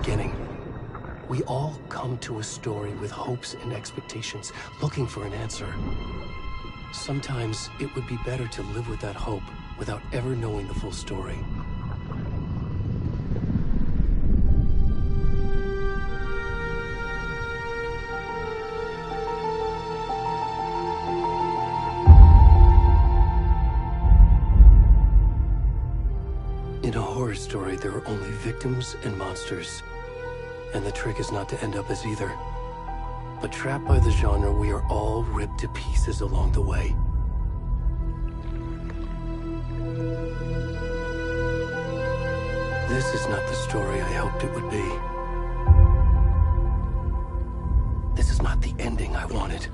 beginning. We all come to a story with hopes and expectations, looking for an answer. Sometimes it would be better to live with that hope without ever knowing the full story. In a horror story, there are only victims and monsters. And the trick is not to end up as either. But trapped by the genre, we are all ripped to pieces along the way. This is not the story I hoped it would be. This is not the ending I wanted.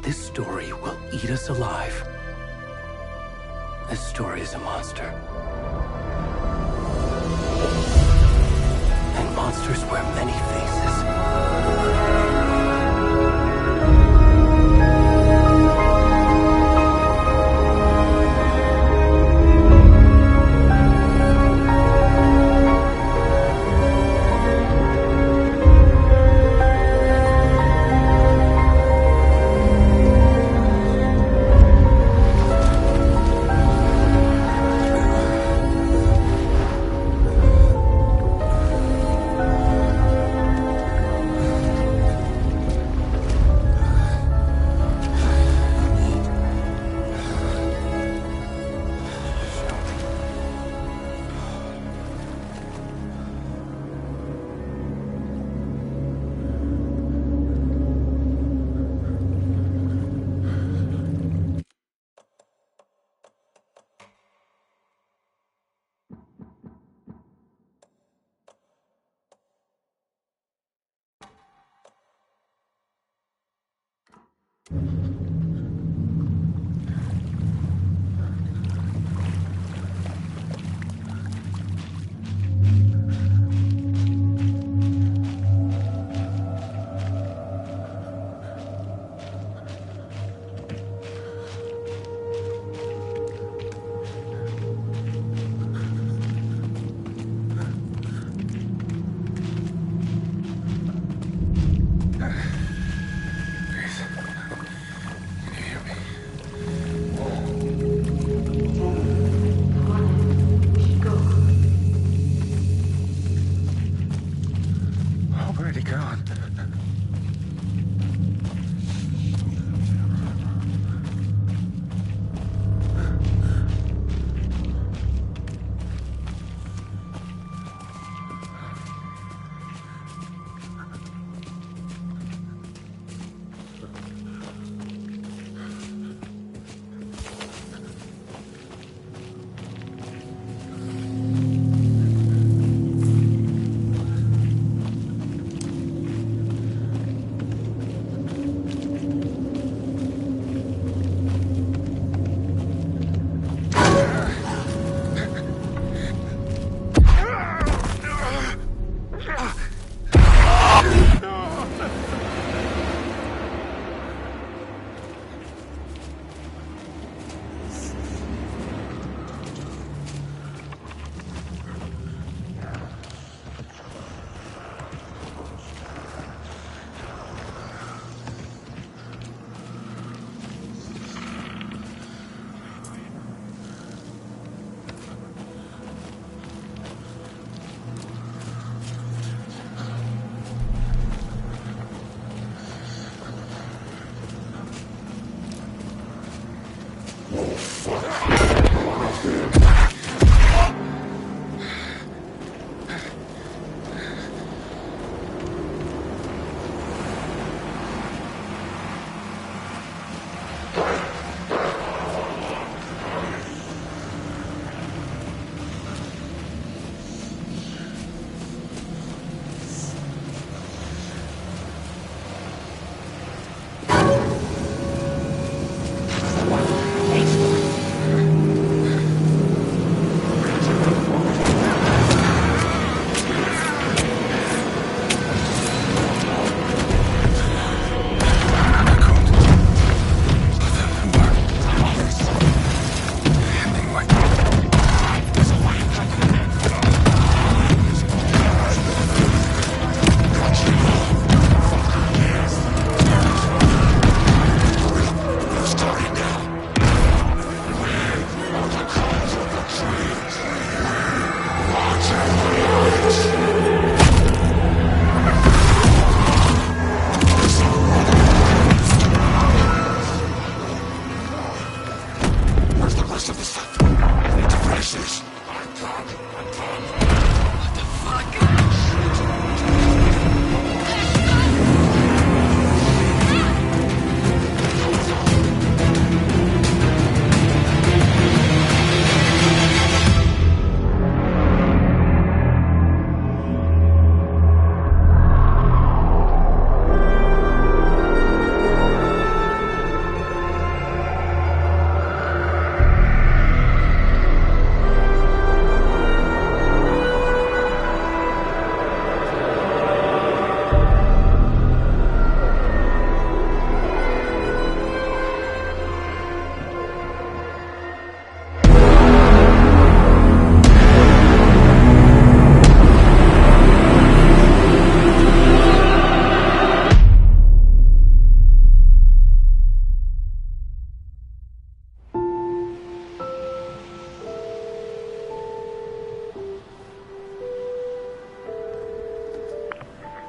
This story will eat us alive. This story is a monster. And monsters wear many faces.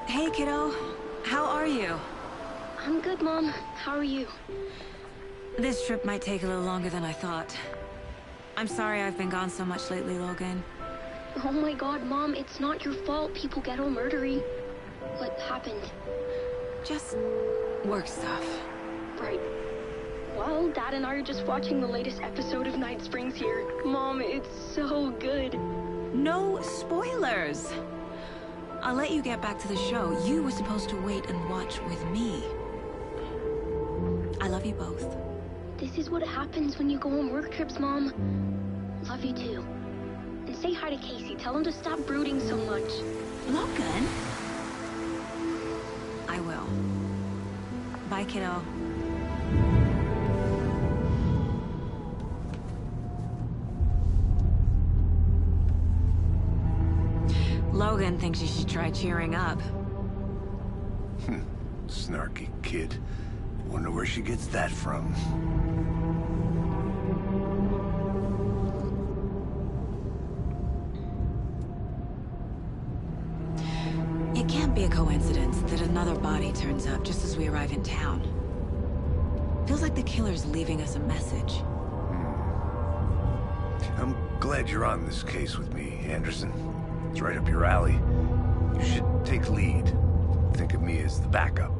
Hey, kiddo. How are you? I'm good, Mom. How are you? This trip might take a little longer than I thought. I'm sorry I've been gone so much lately, Logan. Oh my god, Mom, it's not your fault people get all murdery. What happened? Just work stuff. Right. Well, Dad and I are just watching the latest episode of Night Springs here. Mom, it's so good. No spoilers! I'll let you get back to the show. You were supposed to wait and watch with me. I love you both. This is what happens when you go on work trips, Mom. Love you too. And say hi to Casey. Tell him to stop brooding so much. Logan? I will. Bye, kiddo. Logan thinks you should try cheering up. Snarky kid. Wonder where she gets that from. It can't be a coincidence that another body turns up just as we arrive in town. Feels like the killer's leaving us a message. I'm glad you're on this case with me, Anderson. It's right up your alley. You should take lead. Think of me as the backup.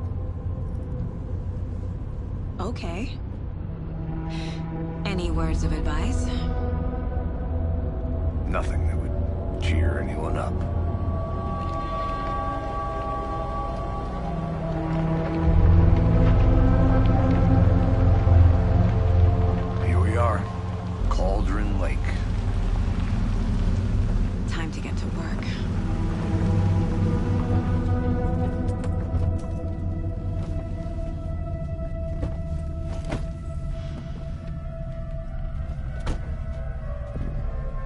Okay. Any words of advice? Nothing that would cheer anyone up. Here we are. Cauldron Lake. Time to get to work.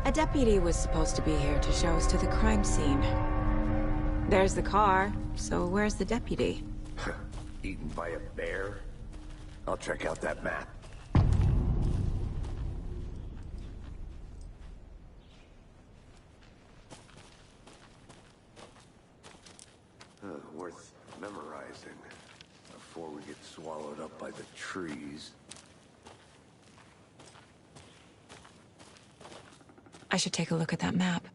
A deputy was supposed to be here to show us to the crime scene. There's the car, so where's the deputy? Eaten by a bear? I'll check out that map. Worth memorizing before we get swallowed up by the trees. I should take a look at that map.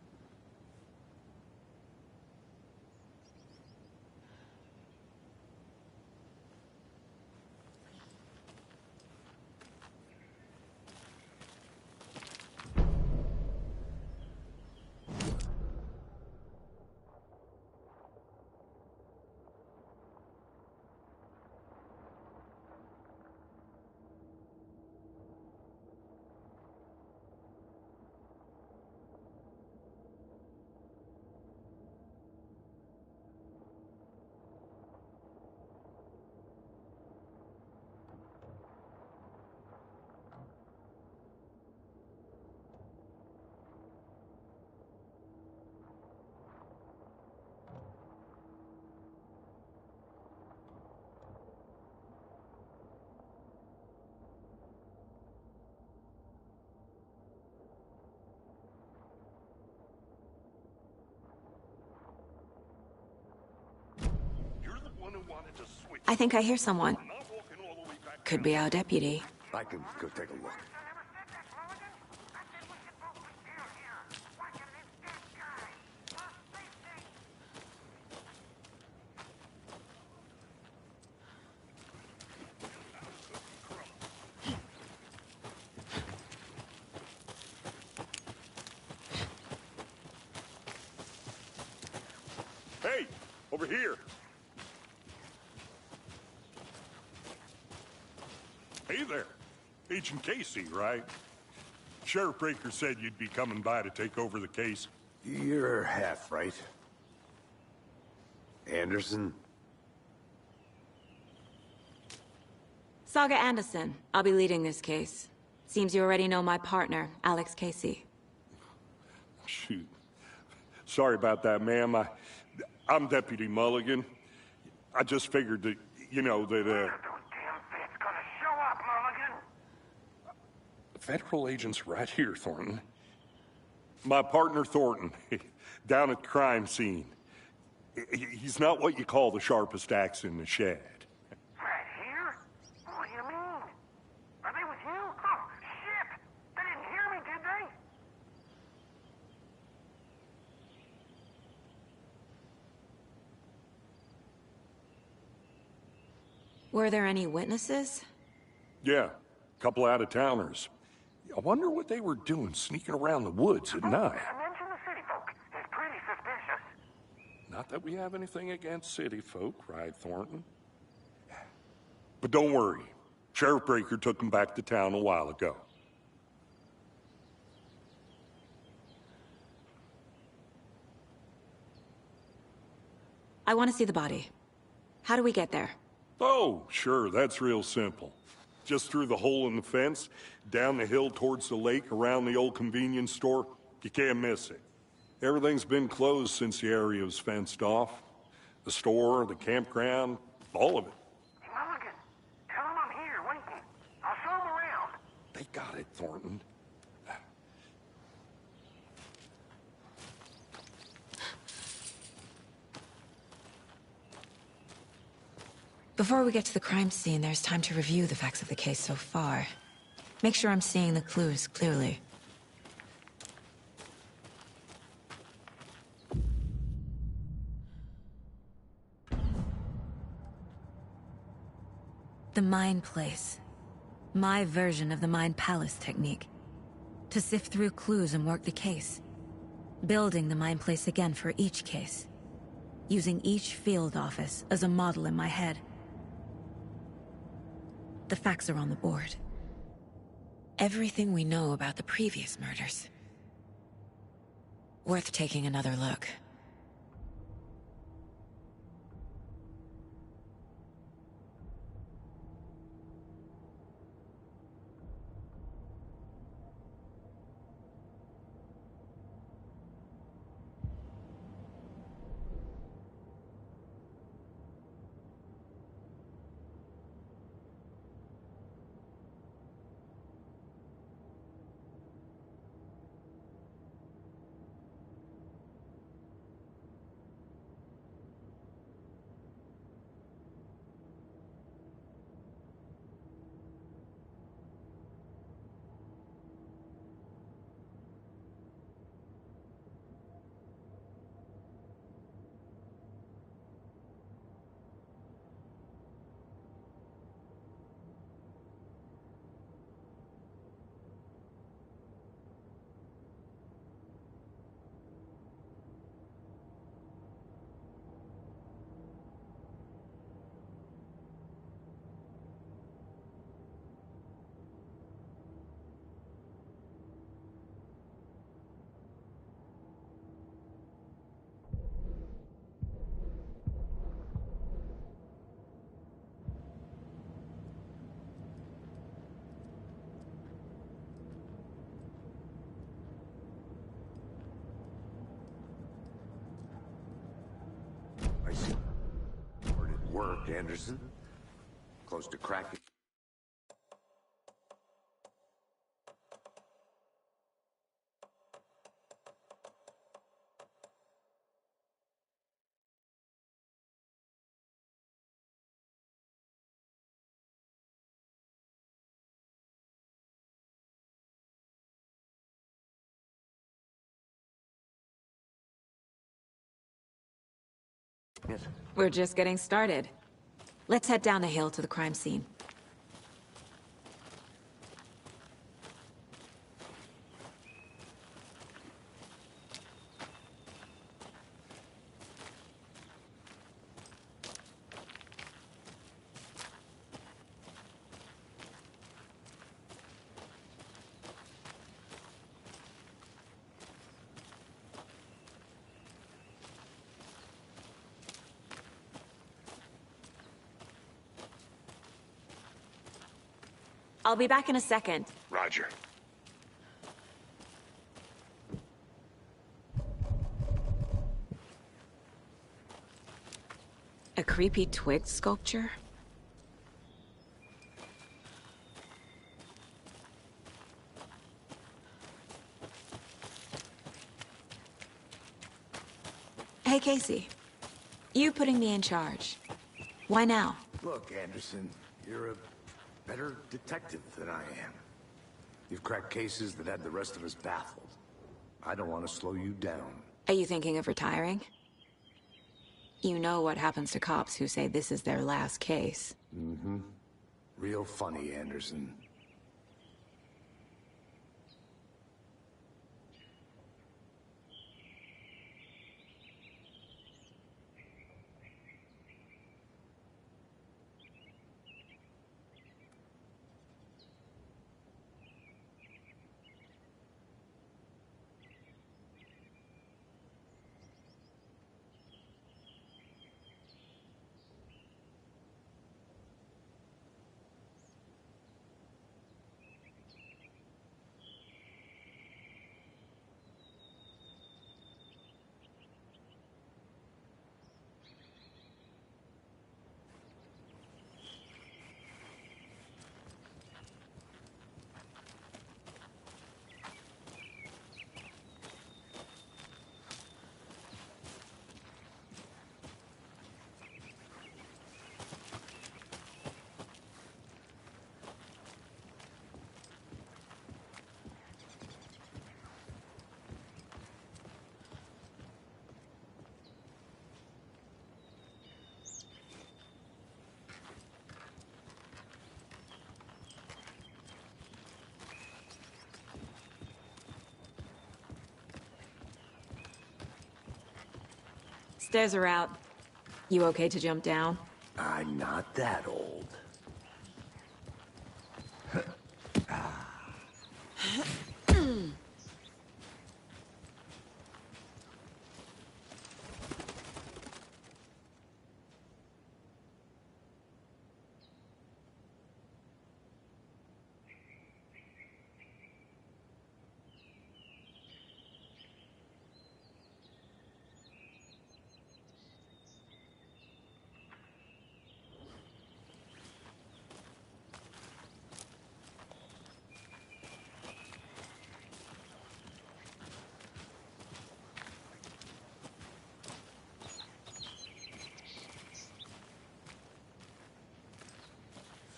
I think I hear someone. Could be our deputy. I can go take a look. Hey, over here. Hey there. Agent Casey, right? Sheriff Breaker said you'd be coming by to take over the case. You're half right. Anderson? Saga Anderson. I'll be leading this case. Seems you already know my partner, Alex Casey. Shoot. Sorry about that, ma'am. I'm Deputy Mulligan. I just figured that, you know, that, Federal agents right here, Thornton. My partner, Thornton, down at the crime scene. He's not what you call the sharpest axe in the shed. Right here? What do you mean? Are they with you? Oh, shit! They didn't hear me, did they? Were there any witnesses? Yeah, a couple out-of-towners. I wonder what they were doing sneaking around the woods at night. Mention the city folk. It's pretty suspicious. Not that we have anything against city folk, right, Thornton? But don't worry. Sheriff Breaker took them back to town a while ago. I want to see the body. How do we get there? Oh, sure, that's real simple. Just through the hole in the fence, down the hill towards the lake, around the old convenience store. You can't miss it. Everything's been closed since the area was fenced off. The store, the campground, all of it. Hey, Mulligan, tell them I'm here, waiting. I'll show them around. They got it, Thornton. Before we get to the crime scene, there's time to review the facts of the case so far. Make sure I'm seeing the clues clearly. The Mind Place. My version of the Mind Palace technique. To sift through clues and work the case. Building the Mind Place again for each case. Using each field office as a model in my head. The facts are on the board. Everything we know about the previous murders. Worth taking another look. I see. Hard at work, Anderson. Close to cracking. Yes. We're just getting started. Let's head down the hill to the crime scene. I'll be back in a second. Roger. A creepy twig sculpture? Hey, Casey. You putting me in charge. Why now? Look, Anderson, you're a better detective than I am. You've cracked cases that had the rest of us baffled. I don't want to slow you down. Are you thinking of retiring? You know what happens to cops who say this is their last case. Mm-hmm. Real funny, Anderson. Stairs are out. You okay to jump down? I'm not that old.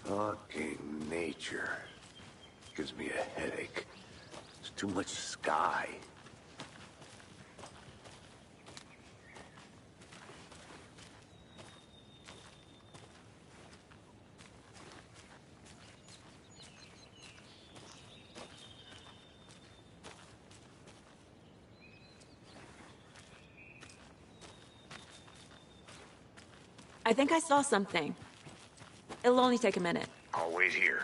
Fucking nature. Gives me a headache. There's too much sky. I think I saw something. It'll only take a minute. I'll wait here.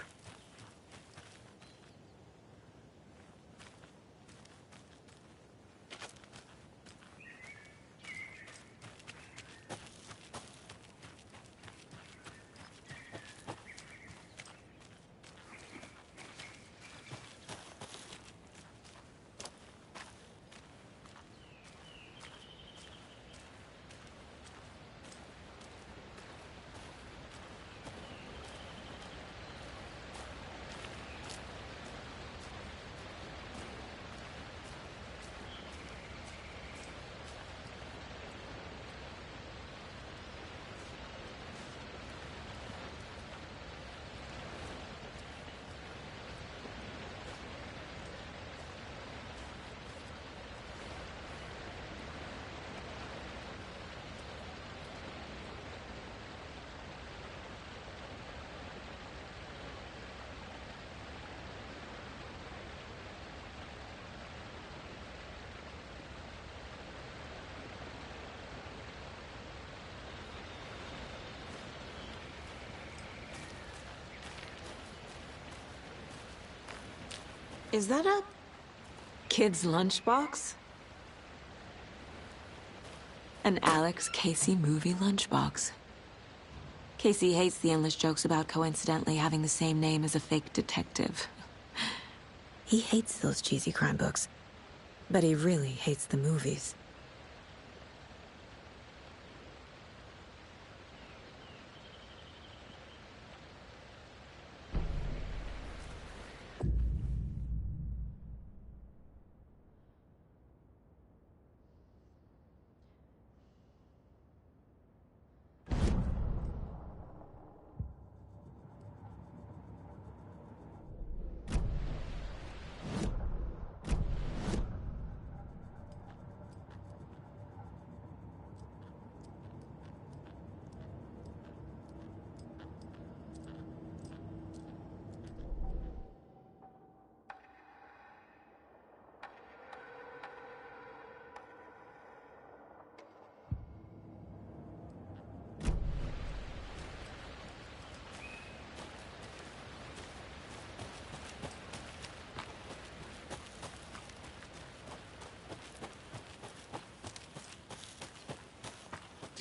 Is that a kid's lunchbox? An Alex Casey movie lunchbox. Casey hates the endless jokes about coincidentally having the same name as a fake detective. He hates those cheesy crime books, but he really hates the movies.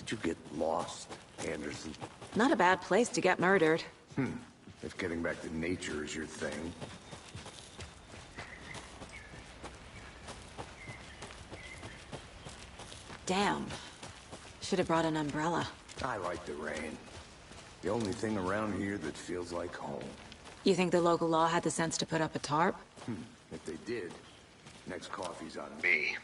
Did you get lost, Anderson? Not a bad place to get murdered. If getting back to nature is your thing. Damn. Should have brought an umbrella. I like the rain. The only thing around here that feels like home. You think the local law had the sense to put up a tarp? If they did, next coffee's on me.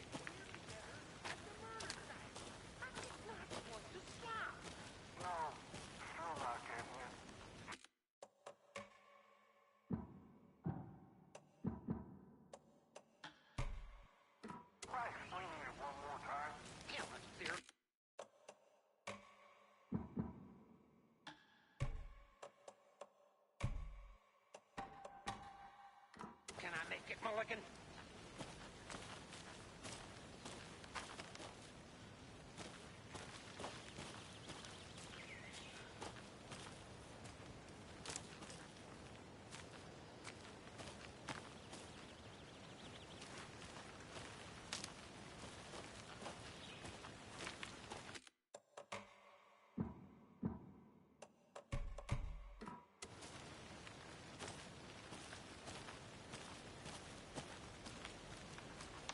Can I make it, Mulligan?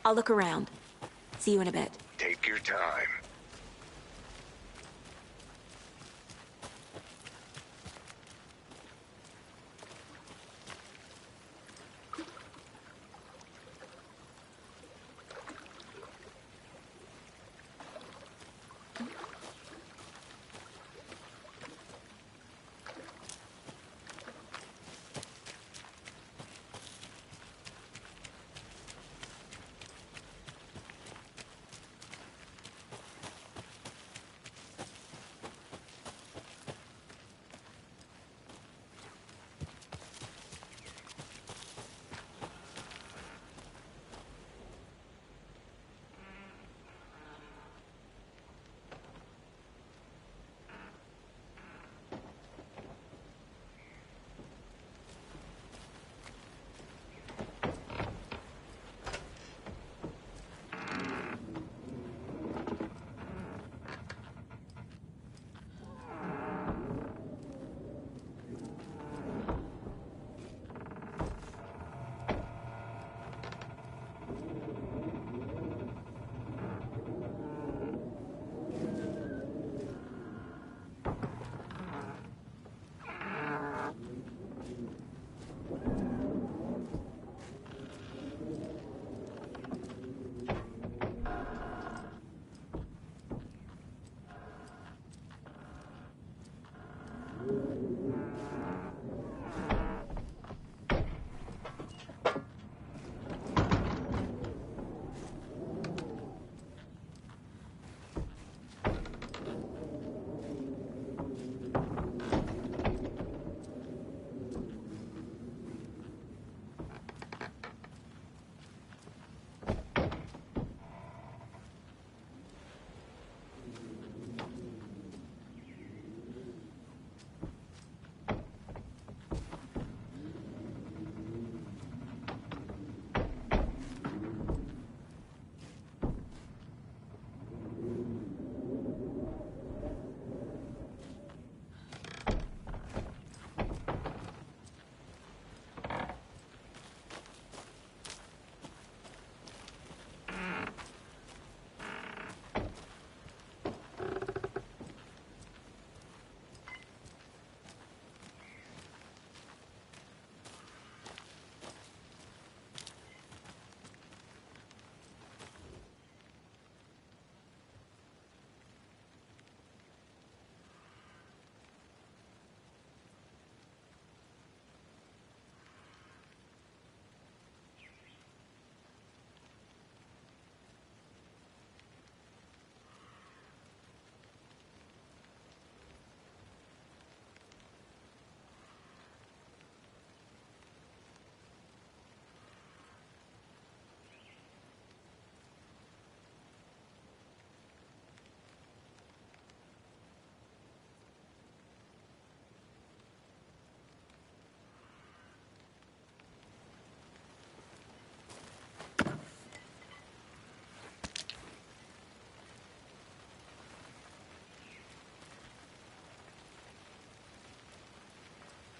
I'll look around. See you in a bit. Take your time.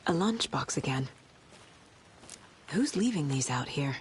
A lunchbox again. Who's leaving these out here?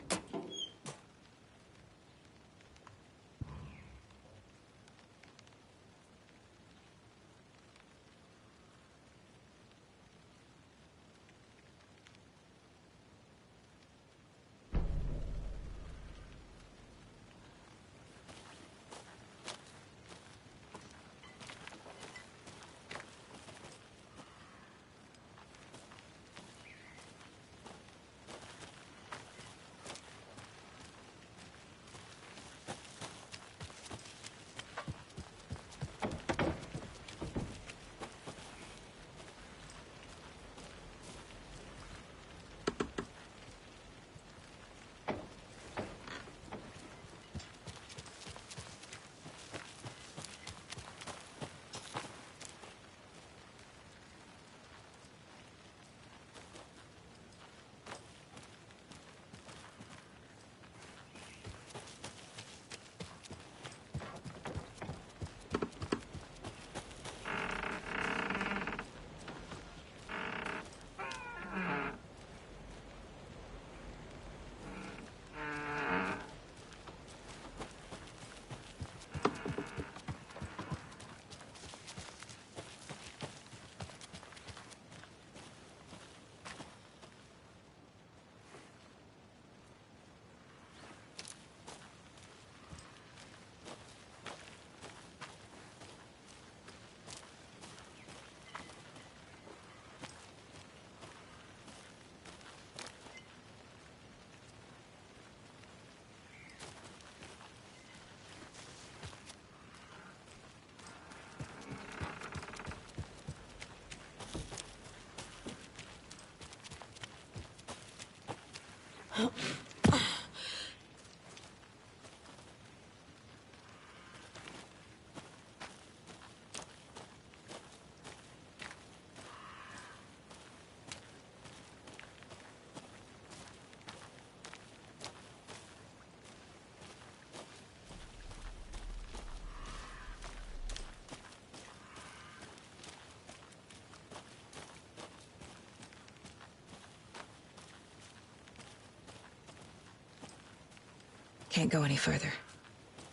Can't go any further.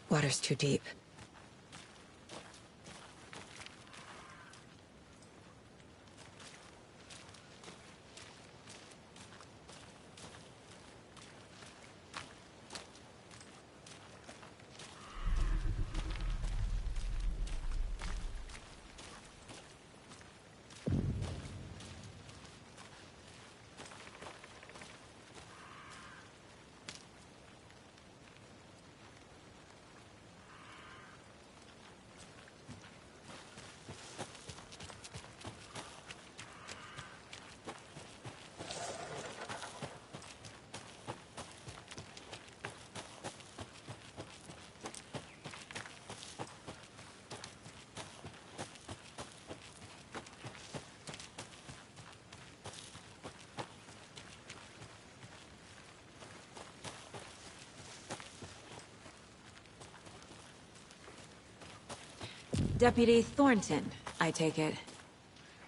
Water's too deep. Deputy Thornton, I take it.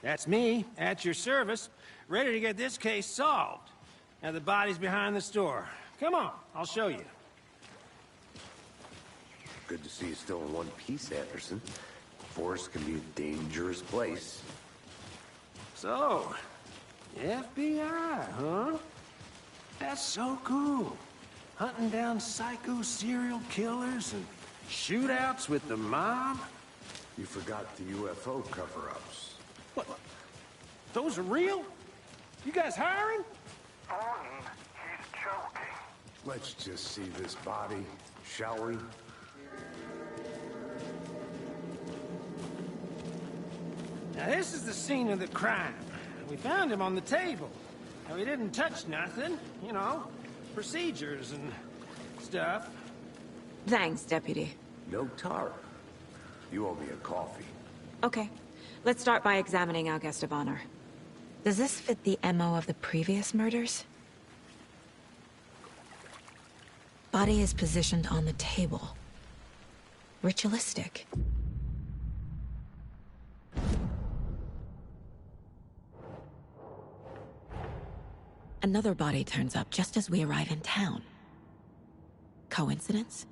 That's me, at your service, ready to get this case solved. Now the body's behind the store. Come on, I'll show you. Good to see you still in one piece, Anderson. Forest can be a dangerous place. So, FBI, huh? That's so cool. Hunting down psycho serial killers and shootouts with the mob. You forgot the UFO cover-ups. What? Those are real? You guys hiring? Thornton, he's joking. Let's just see this body, shall we? Now this is the scene of the crime. We found him on the table. Now he didn't touch nothing, you know, procedures and stuff. Thanks, Deputy. No tar. You owe me a coffee. Okay. Let's start by examining our guest of honor. Does this fit the MO of the previous murders? Body is positioned on the table. Ritualistic. Another body turns up just as we arrive in town. Coincidence?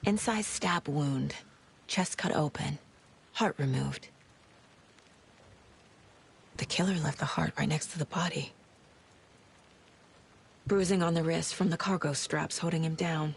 Incised stab wound. Chest cut open. Heart removed. The killer left the heart right next to the body. Bruising on the wrist from the cargo straps holding him down.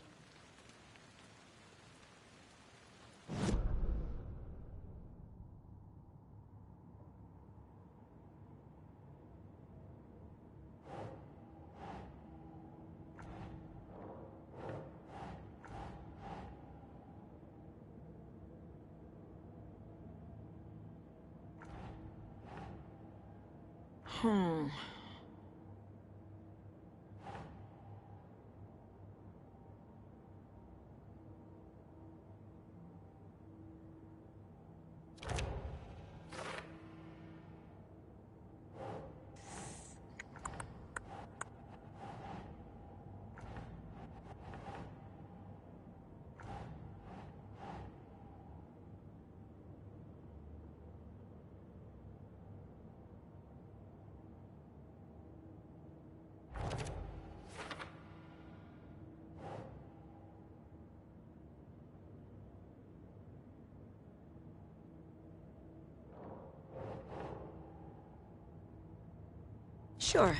Sure.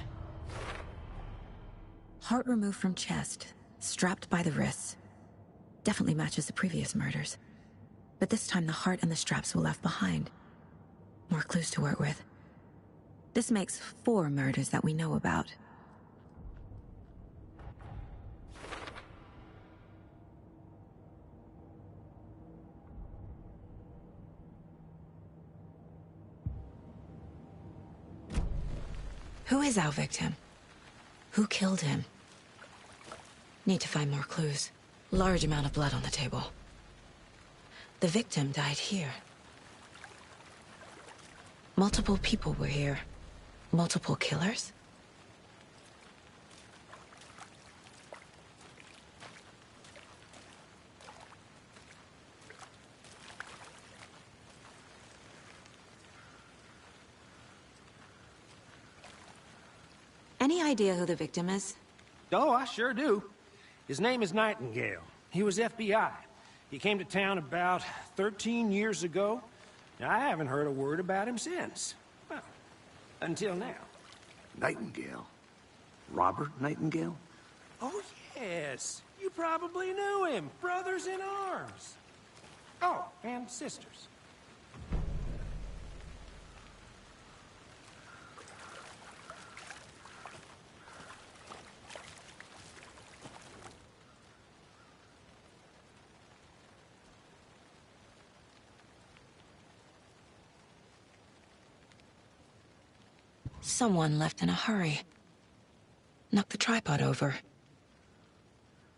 Heart removed from chest, strapped by the wrists. Definitely matches the previous murders. But this time the heart and the straps were left behind. More clues to work with. This makes 4 murders that we know about. Who is our victim? Who killed him? Need to find more clues. Large amount of blood on the table. The victim died here. Multiple people were here. Multiple killers? Any idea who the victim is? Oh, I sure do. His name is Nightingale. He was FBI. He came to town about 13 years ago. Now, I haven't heard a word about him since. Well, until now. Nightingale? Robert Nightingale? Oh, yes. You probably knew him. Brothers in arms. Oh, and sisters. Someone left in a hurry. Knocked the tripod over.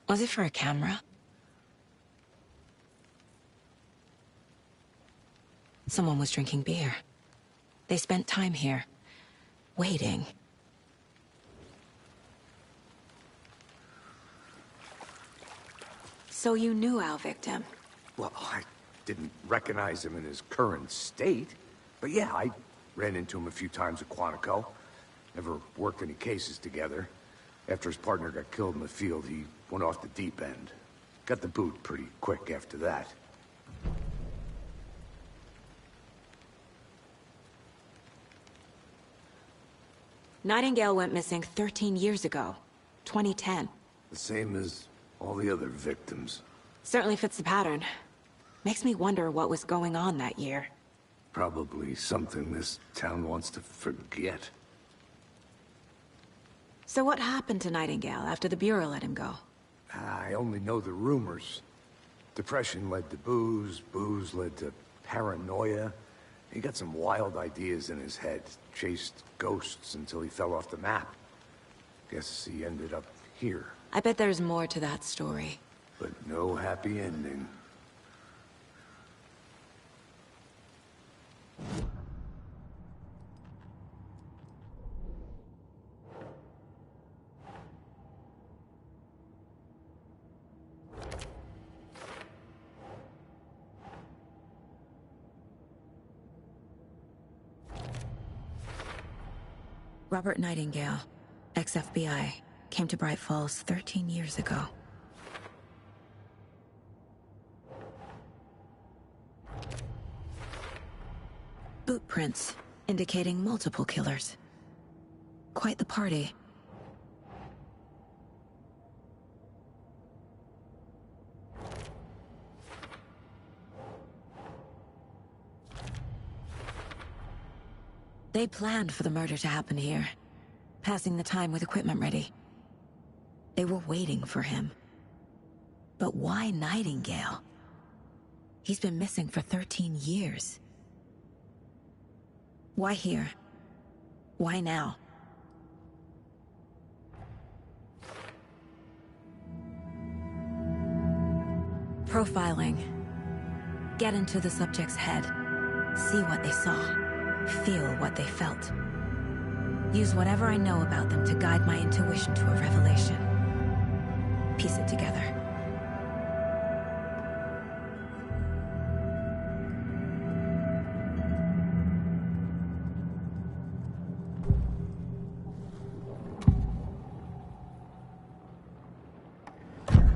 Was it for a camera? Someone was drinking beer. They spent time here, waiting. So you knew our victim? Well, I didn't recognize him in his current state. But yeah, I ran into him a few times at Quantico. Never worked any cases together. After his partner got killed in the field, he went off the deep end. Got the boot pretty quick after that. Nightingale went missing 13 years ago, 2010. The same as all the other victims. Certainly fits the pattern. Makes me wonder what was going on that year. Probably something this town wants to forget. So what happened to Nightingale after the Bureau let him go? I only know the rumors. Depression led to booze, booze led to paranoia. He got some wild ideas in his head, chased ghosts until he fell off the map. Guess he ended up here. I bet there's more to that story. But no happy ending. Robert Nightingale, ex-FBI, came to Bright Falls 13 years ago. Boot prints indicating multiple killers. Quite the party. They planned for the murder to happen here, passing the time with equipment ready. They were waiting for him. But why Nightingale? He's been missing for 13 years. Why here? Why now? Profiling. Get into the subject's head. See what they saw. Feel what they felt. Use whatever I know about them to guide my intuition to a revelation. Piece it together.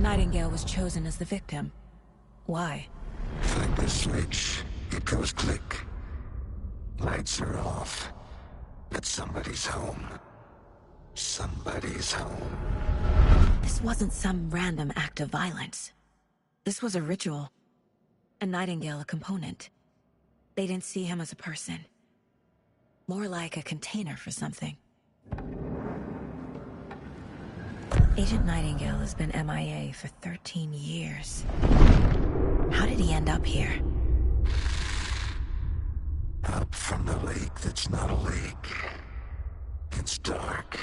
Nightingale was chosen as the victim. Why? Find the switch. It goes click. Lights are off. But somebody's home. Somebody's home. This wasn't some random act of violence. This was a ritual. And Nightingale a component. They didn't see him as a person. More like a container for something. Agent Nightingale has been MIA for 13 years. How did he end up here? Up from the lake that's not a lake. It's dark.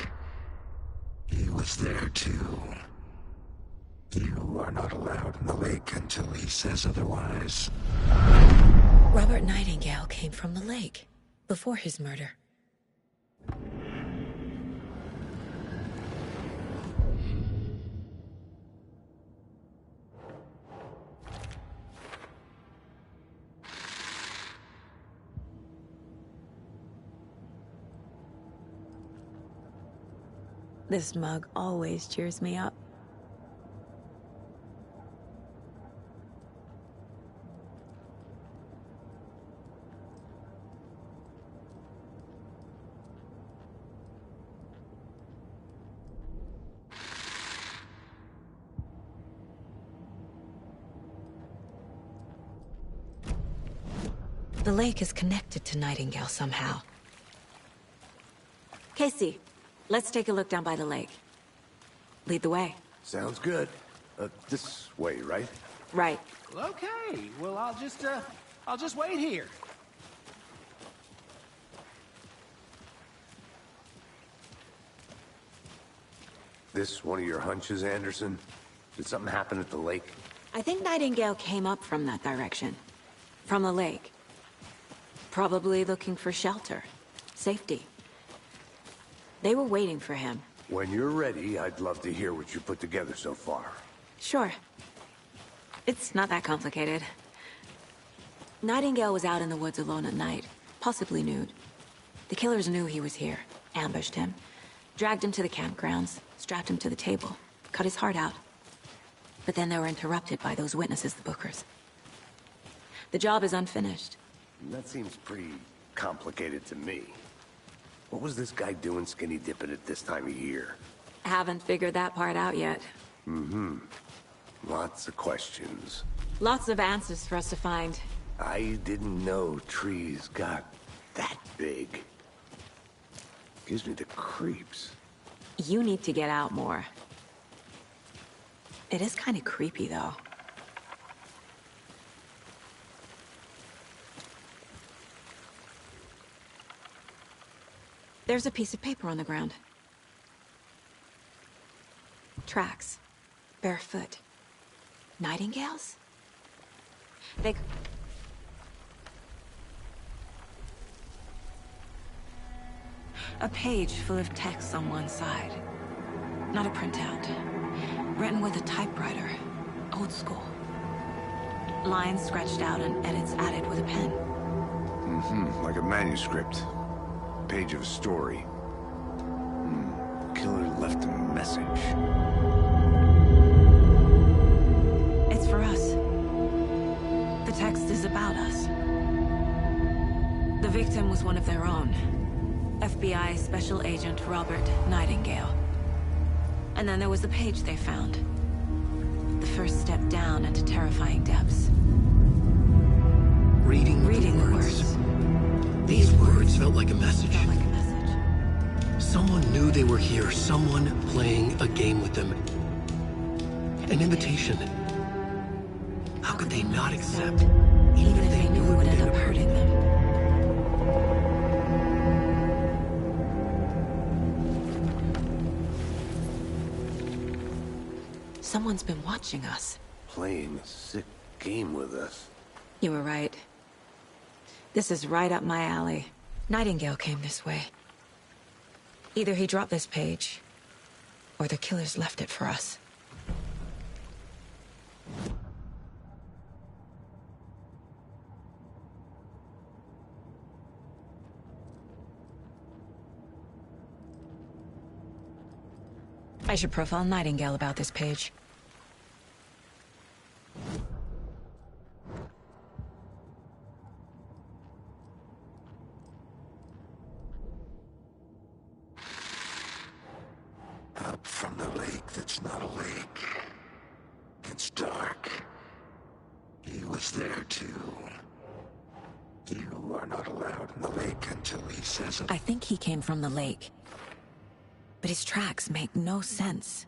He was there too. You are not allowed in the lake until he says otherwise. Robert Nightingale came from the lake, before his murder. This mug always cheers me up. The lake is connected to Nightingale somehow. Casey, let's take a look down by the lake. Lead the way. Sounds good. This way, right? Right. Okay, well, I'll just wait here. This one of your hunches, Anderson? Did something happen at the lake? I think Nightingale came up from that direction. From the lake. Probably looking for shelter. Safety. They were waiting for him. When you're ready, I'd love to hear what you put together so far. Sure. It's not that complicated. Nightingale was out in the woods alone at night, possibly nude. The killers knew he was here, ambushed him, dragged him to the campgrounds, strapped him to the table, cut his heart out. But then they were interrupted by those witnesses, the Bookers. The job is unfinished. That seems pretty complicated to me. What was this guy doing skinny dipping at this time of year? Haven't figured that part out yet. Lots of questions. Lots of answers for us to find. I didn't know trees got that big. Gives me the creeps. You need to get out more. It is kind of creepy, though. There's a piece of paper on the ground. Tracks. Barefoot. Nightingales? A page full of text on one side. Not a printout. Written with a typewriter. Old school. Lines scratched out and edits added with a pen. Like a manuscript. Page of a story. Killer left a message. It's for us. The text is about us. The victim was one of their own. FBI Special Agent Robert Nightingale. And then there was the page they found. The first step down into terrifying depths. Reading the words. These words felt like a message. Someone knew they were here. Someone playing a game with them. An invitation. How could they not accept? Even if they knew it would end up hurting them. Someone's been watching us. Playing a sick game with us. You were right. This is right up my alley. Nightingale came this way. Either he dropped this page, or the killers left it for us. I should profile Nightingale about this page. Up from the lake that's not a lake. It's dark. He was there too. You are not allowed in the lake until he says it. I think he came from the lake. But his tracks make no sense.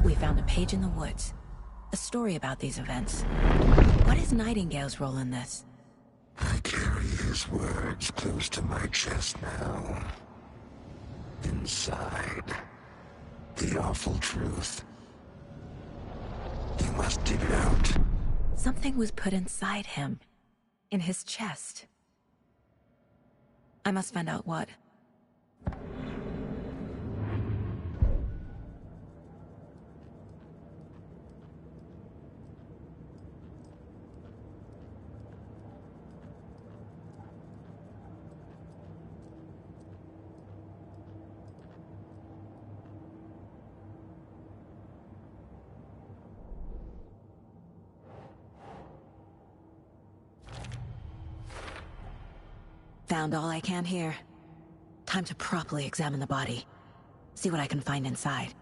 We found a page in the woods. A story about these events. What is Nightingale's role in this? I carry his words close to my chest now. Inside, the awful truth. You must dig it out. Something was put inside him. In his chest. I must find out what. Found all I can here. Time to properly examine the body. See what I can find inside.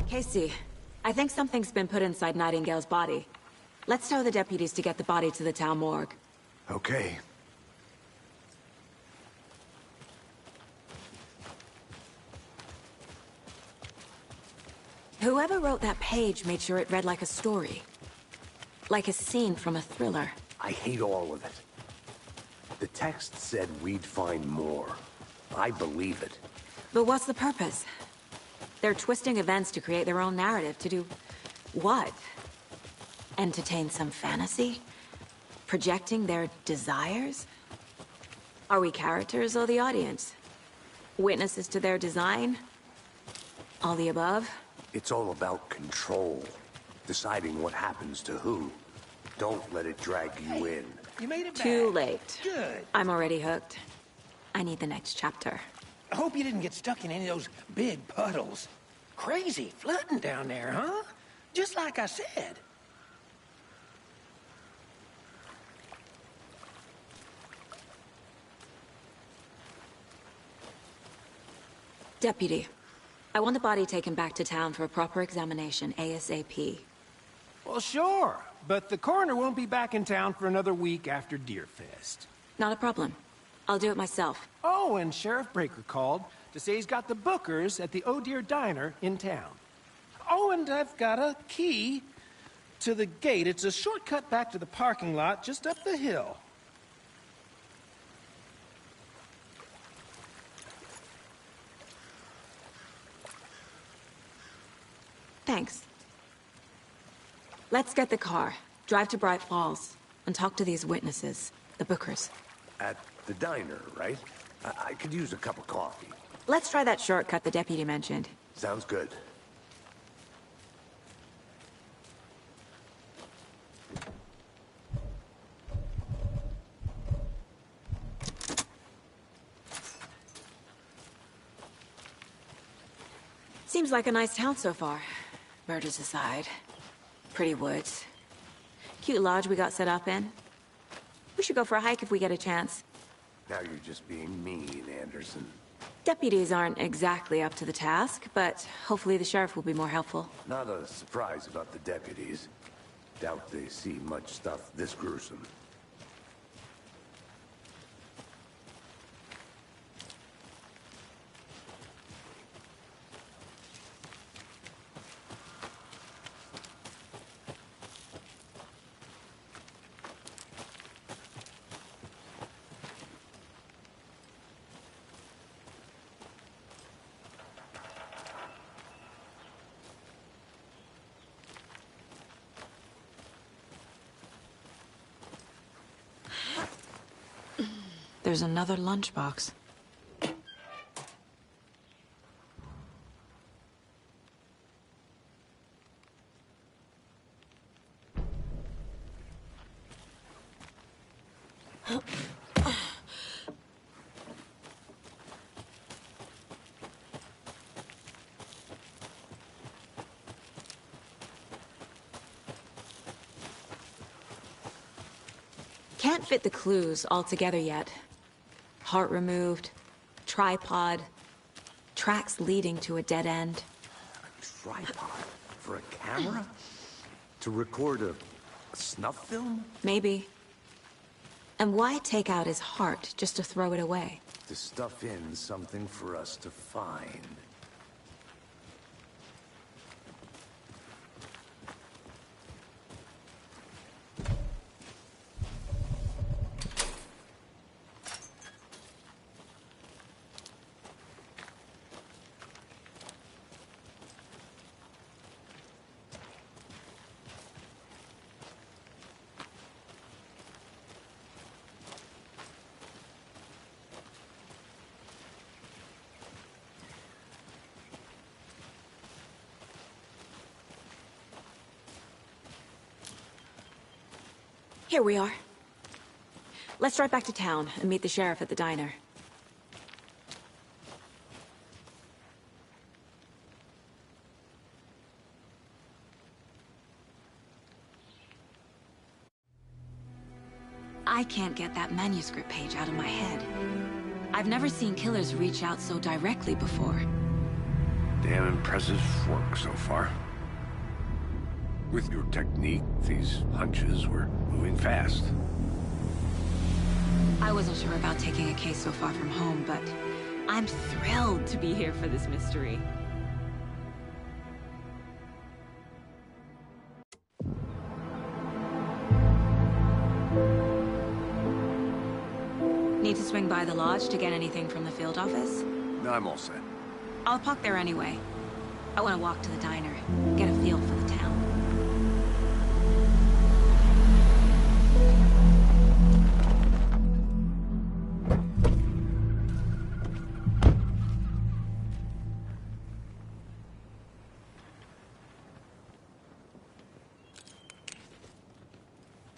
Casey, I think something's been put inside Nightingale's body. Let's tell the deputies to get the body to the town morgue. Okay. Whoever wrote that page made sure it read like a story. Like a scene from a thriller. I hate all of it. The text said we'd find more. I believe it. But what's the purpose? They're twisting events to create their own narrative. To do what? Entertain some fantasy? Projecting their desires? Are we characters or the audience? Witnesses to their design? All the above? It's all about control. Deciding what happens to who. Don't let it drag you in. You made it back. Too late. Good. I'm already hooked. I need the next chapter. I hope you didn't get stuck in any of those big puddles. Crazy flooding down there, huh? Just like I said. Deputy, I want the body taken back to town for a proper examination, ASAP. Well, sure. But the coroner won't be back in town for another week after Deerfest. Not a problem. I'll do it myself. Oh, and Sheriff Breaker called to say he's got the bookers at the Oh Dear Diner in town. Oh, and I've got a key to the gate. It's a shortcut back to the parking lot just up the hill. Thanks. Let's get the car, drive to Bright Falls, and talk to these witnesses, the bookers. At the diner, right? I could use a cup of coffee. Let's try that shortcut the deputy mentioned. Sounds good. Seems like a nice town so far. Murders aside. Pretty woods. Cute lodge we got set up in. We should go for a hike if we get a chance. Now you're just being mean, Anderson. Deputies aren't exactly up to the task, but hopefully the sheriff will be more helpful. Not a surprise about the deputies. Doubt they see much stuff this gruesome. There's another lunchbox. Can't fit the clues all together yet. Heart removed, tripod, tracks leading to a dead end. A tripod? For a camera? To record a snuff film? Maybe. And why take out his heart just to throw it away? To stuff in something for us to find. Here we are. Let's drive back to town and meet the sheriff at the diner. I can't get that manuscript page out of my head. I've never seen killers reach out so directly before. Damn impressive work so far. With your technique, these hunches were moving fast. I wasn't sure about taking a case so far from home, but I'm thrilled to be here for this mystery. Need to swing by the lodge to get anything from the field office? No, I'm all set. I'll park there anyway. I want to walk to the diner, get a feel for the town.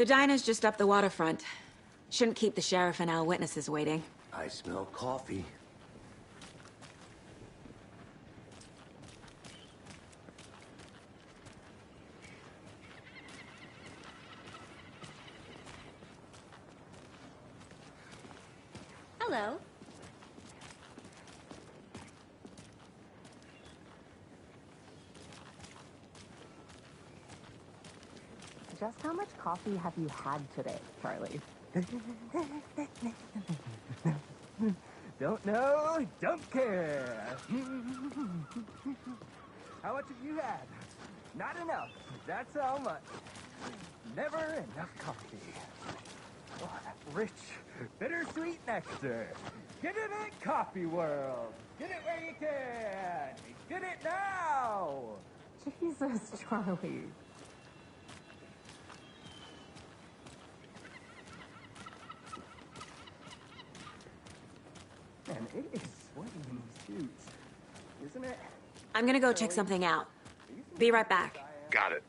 The diner's just up the waterfront. Shouldn't keep the sheriff and our witnesses waiting. I smell coffee. Hello. Just how much coffee have you had today, Charlie? Don't know, don't care. How much have you had? Not enough. That's how much. Never enough coffee. Oh, that rich, bittersweet nectar. Get it in Coffee World. Get it where you can. Get it now. Jesus, Charlie. Man, it is sweaty in these suits, isn't it? I'm gonna go check something out. Be right back. Got it.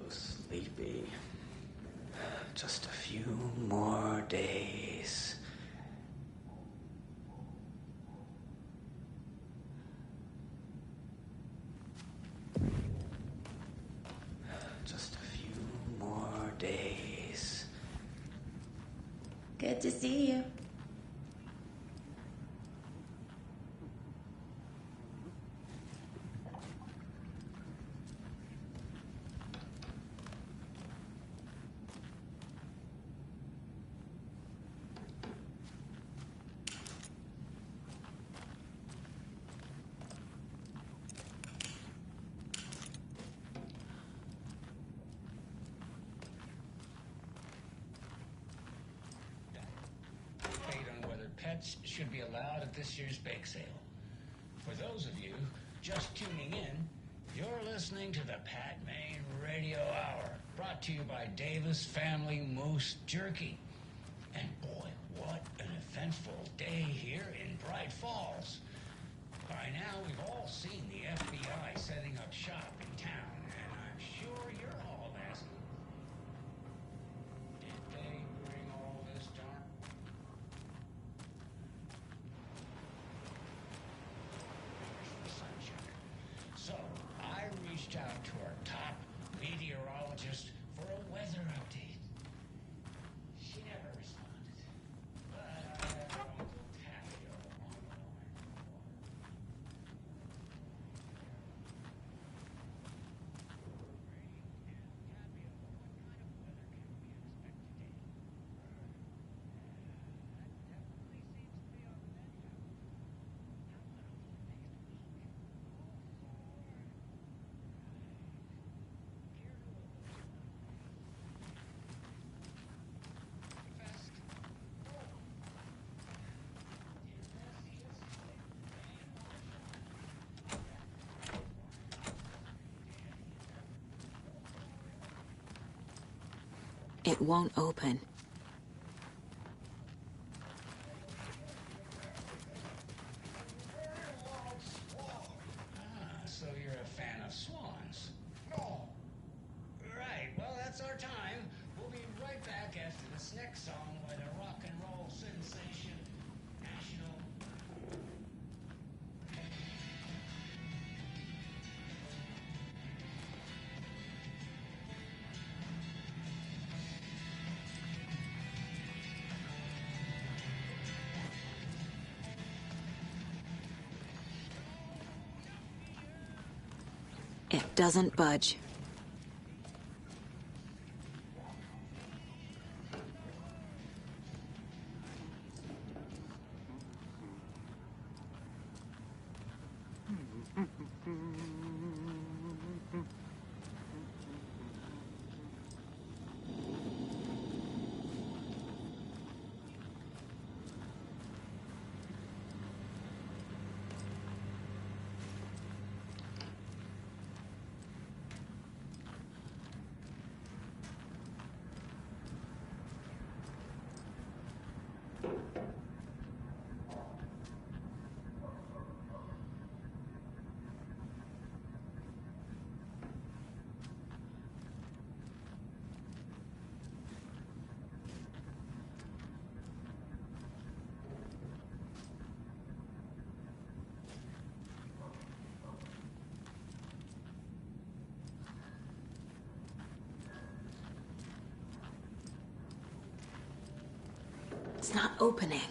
Sleepy. Just a few more days. Just a few more days. Good to see you. Pets should be allowed at this year's bake sale. For those of you just tuning in, you're listening to the Pat Maine Radio Hour, brought to you by Davis Family Moose Jerky. And boy, what an eventful day here in Bright Falls. By now, we've all seen the FBI setting up shop in town, and I'm sure you're all asking, did they bring all this darn... So, I reached out to our top meteorologist for a weather update. She never responded. But I have Uncle Taffy on the line. It won't open. So you're a fan of swans? Oh. Right, well, that's our time. We'll be right back after this next song by the rock and roll sensation, National. It doesn't budge. It's not opening.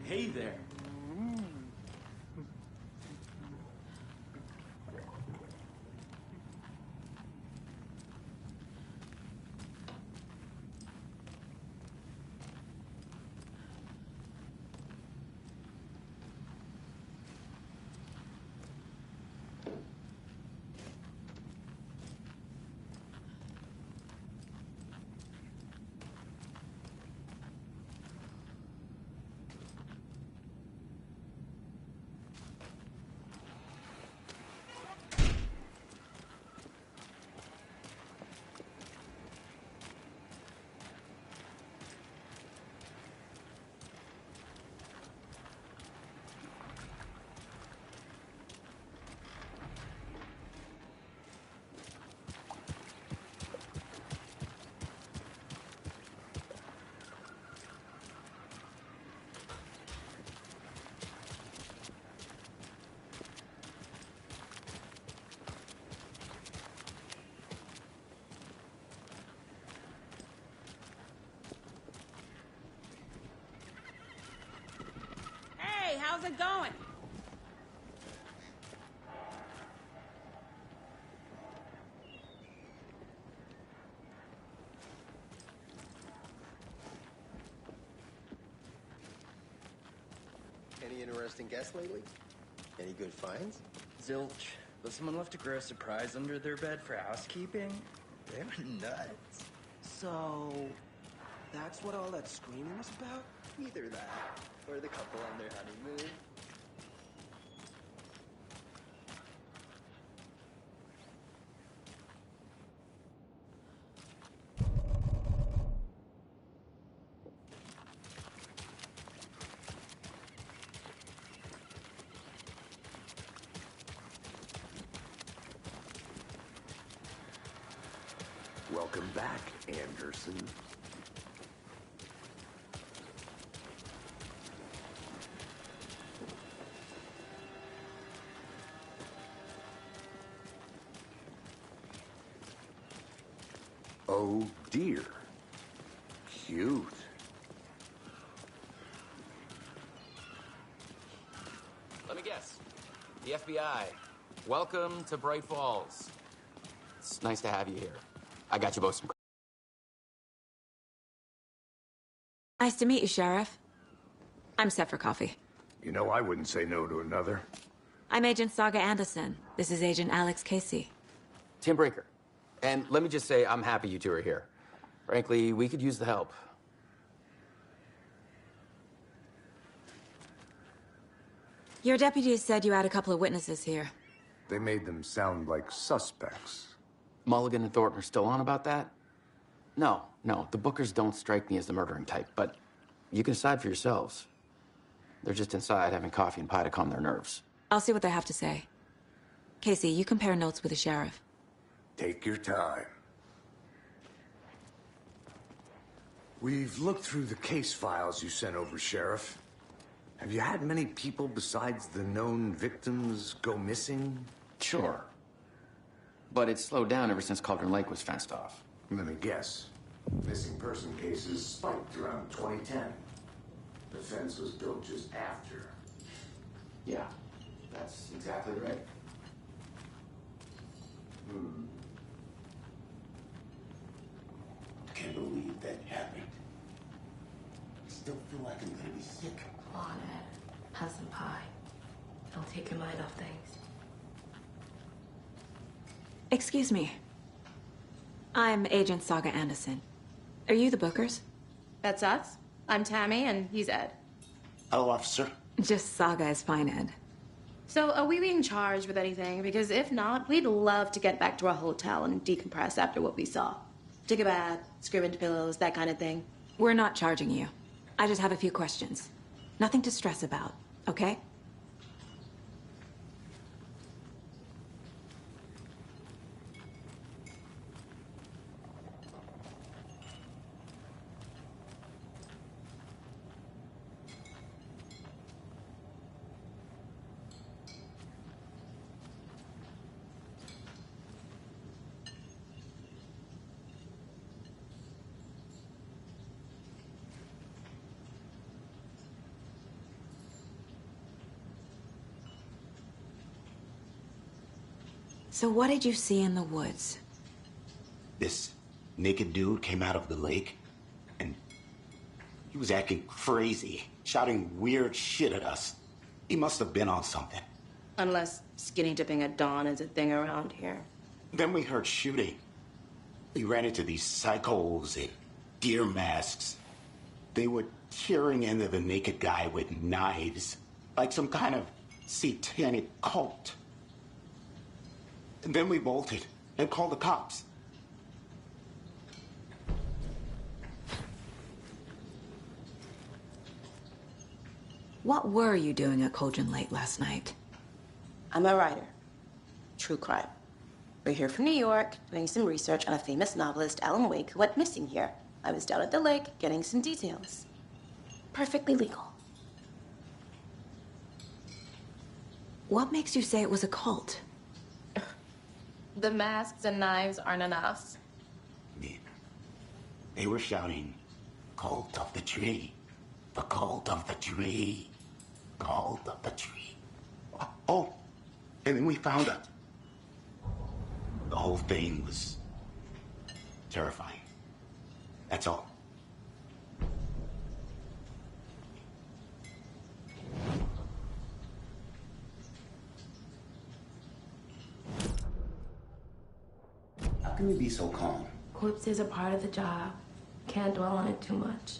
Hey there. Hey, how's it going? Any interesting guests lately? Any good finds? Zilch. But someone left a gross surprise under their bed for housekeeping? They were nuts. So, that's what all that screaming was about? Either that, or the couple on their honeymoon. Welcome back, Anderson. Oh dear. Cute. Let me guess. The FBI. Welcome to Bright Falls. It's nice to have you here. I got you both some... Nice to meet you, Sheriff. I'm set for coffee. You know, I wouldn't say no to another. I'm Agent Saga Anderson. This is Agent Alex Casey. Tim Brinker. And let me just say, I'm happy you two are here. Frankly, we could use the help. Your deputies said you had a couple of witnesses here. They made them sound like suspects. Mulligan and Thornton are still on about that? No, the Bookers don't strike me as the murdering type, but you can decide for yourselves. They're just inside having coffee and pie to calm their nerves. I'll see what they have to say. Casey, you compare notes with the sheriff. Take your time. We've looked through the case files you sent over, Sheriff. Have you had many people besides the known victims go missing? Sure. But it's slowed down ever since Cauldron Lake was fenced off. Let me guess. Missing person cases spiked around 2010. The fence was built just after. Yeah, that's exactly right. I can't believe that happened. I still feel like I'm gonna be sick. Come on, Ed. Have some pie. It'll take your mind off things. Excuse me. I'm Agent Saga Anderson. Are you the Bookers? That's us. I'm Tammy, and he's Ed. Hello, officer. Just Saga is fine, Ed. So, are we being charged with anything? Because if not, we'd love to get back to our hotel and decompress after what we saw. Take a bath, scream into pillows, that kind of thing. We're not charging you. I just have a few questions. Nothing to stress about, okay? So what did you see in the woods? This naked dude came out of the lake, and he was acting crazy, shouting weird shit at us. He must have been on something. Unless skinny dipping at dawn is a thing around here. Then we heard shooting. We ran into these psychos in deer masks. They were tearing into the naked guy with knives, like some kind of satanic cult. And then we bolted and called the cops. What were you doing at Cauldron Lake last night? I'm a writer. True crime. We're here from New York, doing some research on a famous novelist, Alan Wake, who went missing here. I was down at the lake, getting some details. Perfectly legal. What makes you say it was a cult? The masks and knives aren't enough. They were shouting, "Cult of the tree, the cult of the tree, cult of the tree." Oh, and then we found it. The whole thing was terrifying. That's all. How can you be so calm? Corpses are part of the job. Can't dwell on it too much.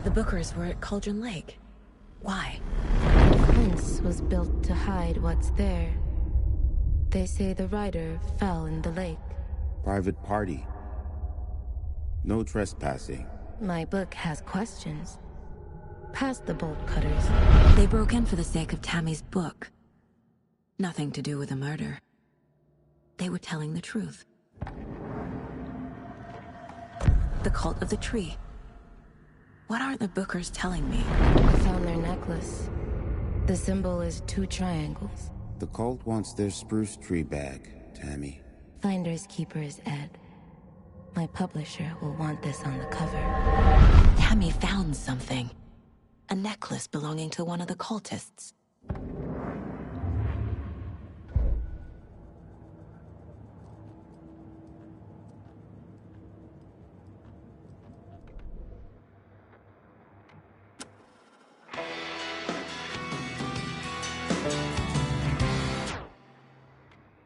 The Bookers were at Cauldron Lake. Why? The fence was built to hide what's there. They say the rider fell in the lake. Private party. No trespassing. My book has questions. Past the bolt cutters. They broke in for the sake of Tammy's book. Nothing to do with a murder. They were telling the truth. The cult of the tree. What are the Bookers telling me? I found their necklace. The symbol is 2 triangles. The cult wants their spruce tree back, Tammy. Finders keepers, Ed. My publisher will want this on the cover. Tammy found something. A necklace belonging to one of the cultists.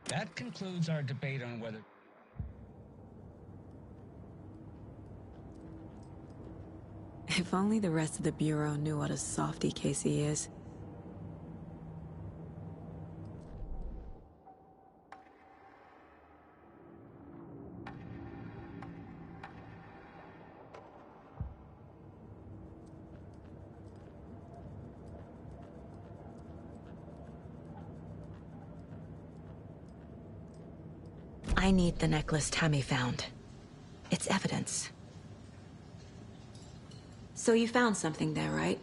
That concludes our debate on whether... If only the rest of the Bureau knew what a softy Casey is. I need the necklace Tammy found. It's evidence. So you found something there, right?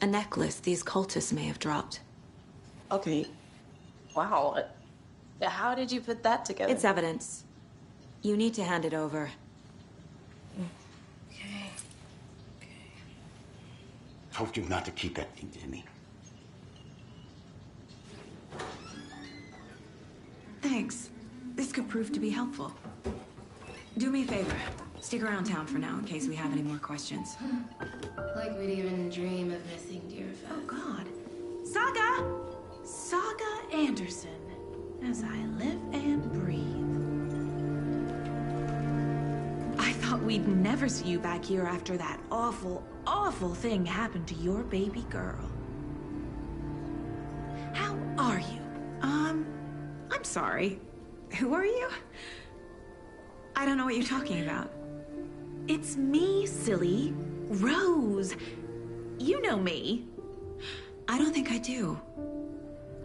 A necklace these cultists may have dropped. Okay. Wow. How did you put that together? It's evidence. You need to hand it over. Okay. Told you not to keep that thing to me. Thanks. This could prove to be helpful. Do me a favor. Stick around town for now in case we have any more questions. Like we'd even dream of missing Deerfest. Oh, God. Saga Anderson. As I live and breathe. I thought we'd never see you back here after that awful, awful thing happened to your baby girl. How are you? I'm sorry. Who are you? I don't know what you're talking about. It's me, silly. Rose. You know me. I don't think I do.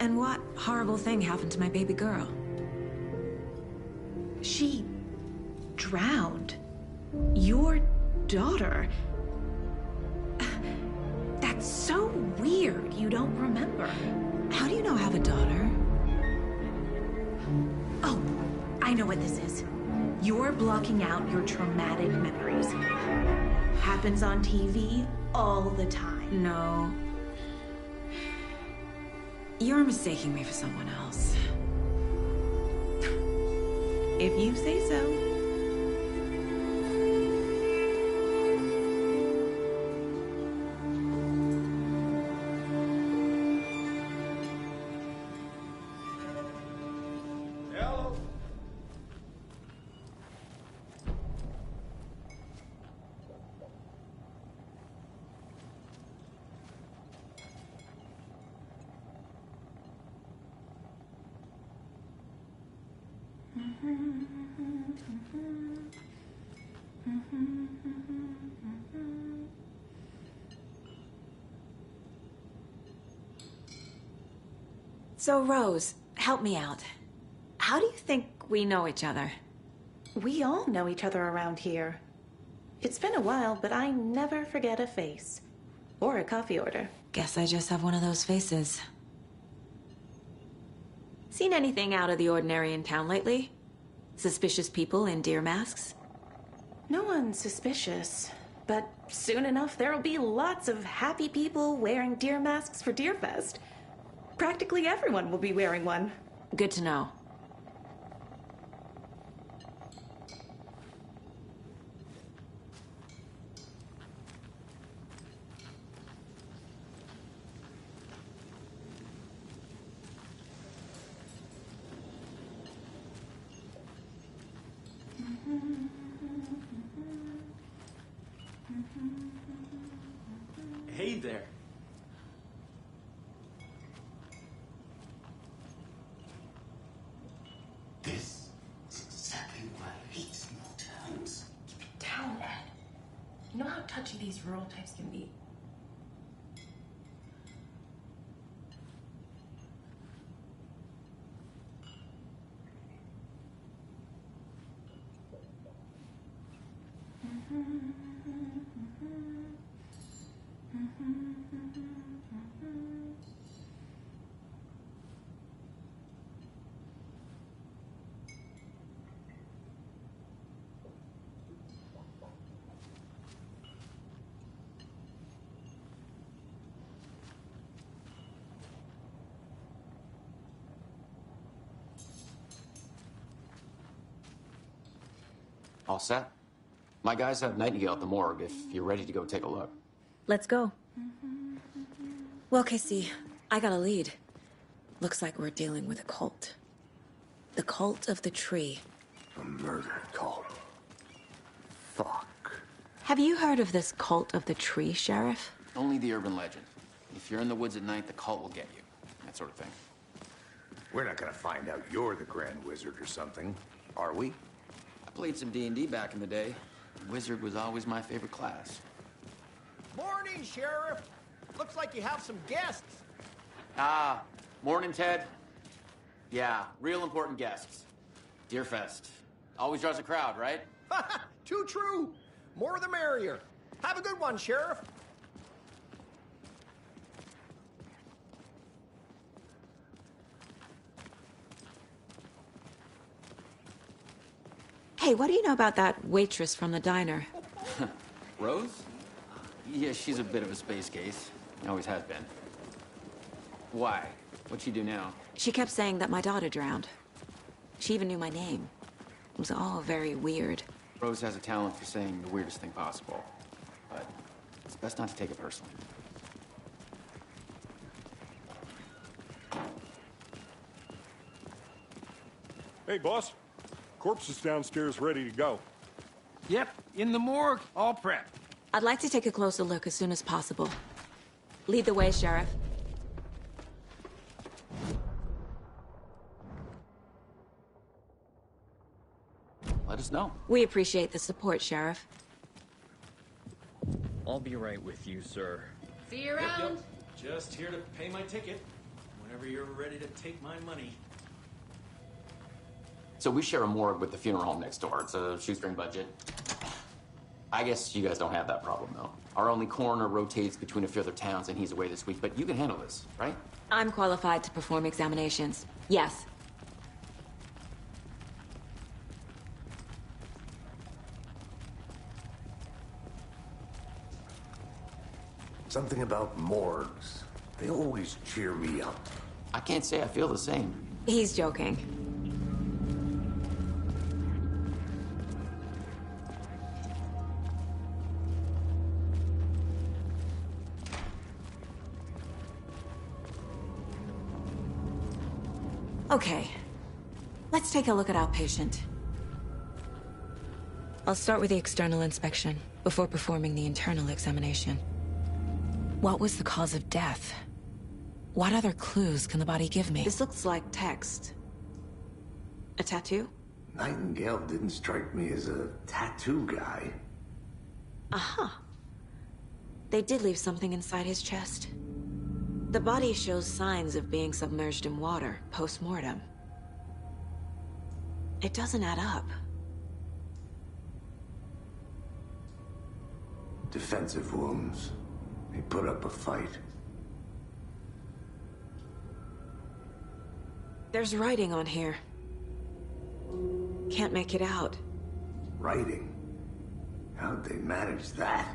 And what horrible thing happened to my baby girl? She drowned. Your daughter. That's so weird you don't remember. How do you know I have a daughter? Oh, I know what this is. You're blocking out your traumatic memories. Happens on TV all the time. No. You're mistaking me for someone else. If you say so. So, Rose, help me out. How do you think we know each other? We all know each other around here. It's been a while, but I never forget a face. Or a coffee order. Guess I just have one of those faces. Seen anything out of the ordinary in town lately? Suspicious people in deer masks? No one's suspicious. But soon enough, there'll be lots of happy people wearing deer masks for Deerfest. Practically everyone will be wearing one. Good to know. Hey there. This is exactly why I hate small towns. where all types can be. All set? My guys have Nightingale at the morgue if you're ready to go take a look. Let's go. Well, Casey, I got a lead. Looks like we're dealing with a cult. The cult of the tree. A murder cult. Fuck. Have you heard of this cult of the tree, Sheriff? Only the urban legend. If you're in the woods at night, the cult will get you. That sort of thing. We're not gonna find out you're the Grand Wizard or something, are we? I played some D&D back in the day. Wizard was always my favorite class. Morning, Sheriff. Looks like you have some guests. Ah, morning, Ted. Yeah, real important guests. Deerfest. Always draws a crowd, right? Too true. More the merrier. Have a good one, Sheriff. Hey, what do you know about that waitress from the diner? Rose? Yeah, she's a bit of a space case. Always has been. Why? What'd she do now? She kept saying that my daughter drowned. She even knew my name. It was all very weird. Rose has a talent for saying the weirdest thing possible. But it's best not to take it personally. Hey, boss. Corpse is downstairs ready to go. Yep, in the morgue, all prepped. I'd like to take a closer look as soon as possible. Lead the way, Sheriff. Let us know. We appreciate the support, Sheriff. I'll be right with you, sir. See you around. Just here to pay my ticket. Whenever you're ready to take my money. So we share a morgue with the funeral home next door. It's a shoestring budget. I guess you guys don't have that problem, though. Our only coroner rotates between a few other towns, and he's away this week. But you can handle this, right? I'm qualified to perform examinations. Yes. Something about morgues. They always cheer me up. I can't say I feel the same. He's joking. Okay, let's take a look at our patient. I'll start with the external inspection before performing the internal examination. What was the cause of death? What other clues can the body give me? This looks like text. A tattoo? Nightingale didn't strike me as a tattoo guy. Aha. They did leave something inside his chest. The body shows signs of being submerged in water, post-mortem. It doesn't add up. Defensive wounds. He put up a fight. There's writing on here. Can't make it out. Writing? How'd they manage that?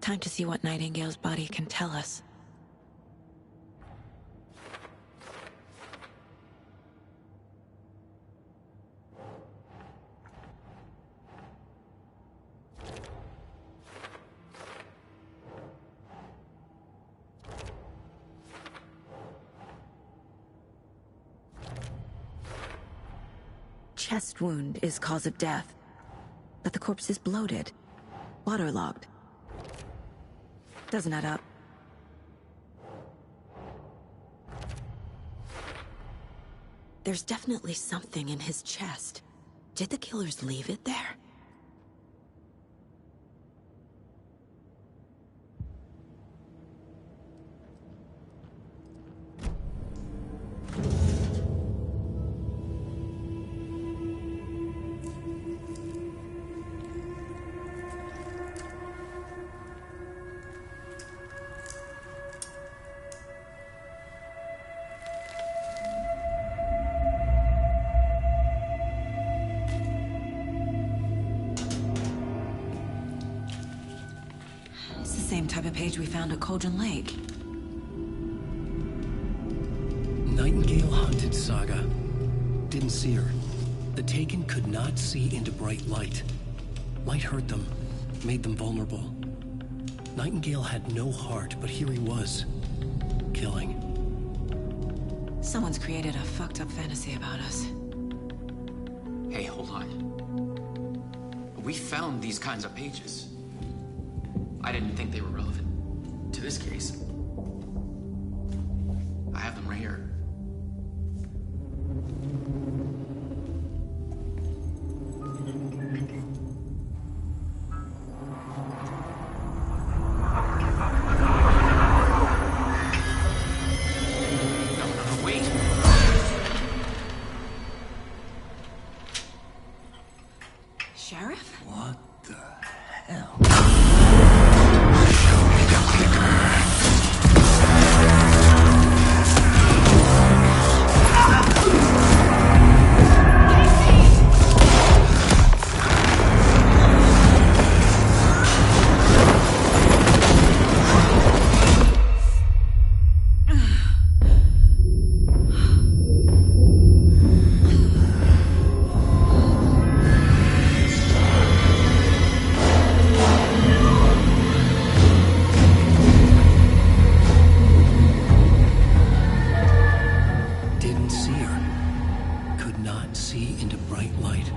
Time to see what Nightingale's body can tell us. Chest wound is cause of death, but the corpse is bloated, waterlogged. Doesn't add up. There's definitely something in his chest. Did the killers leave it there? It's the same type of page we found at Cauldron Lake. Nightingale hunted Saga. Didn't see her. The Taken could not see into bright light. Light hurt them, made them vulnerable. Nightingale had no heart, but here he was, killing. Someone's created a fucked up fantasy about us. Hey, hold on. We found these kinds of pages. I didn't think they were relevant to this case. I have them right here. No, wait. Sheriff? What the hell? Didn't see her. Could not see into bright light.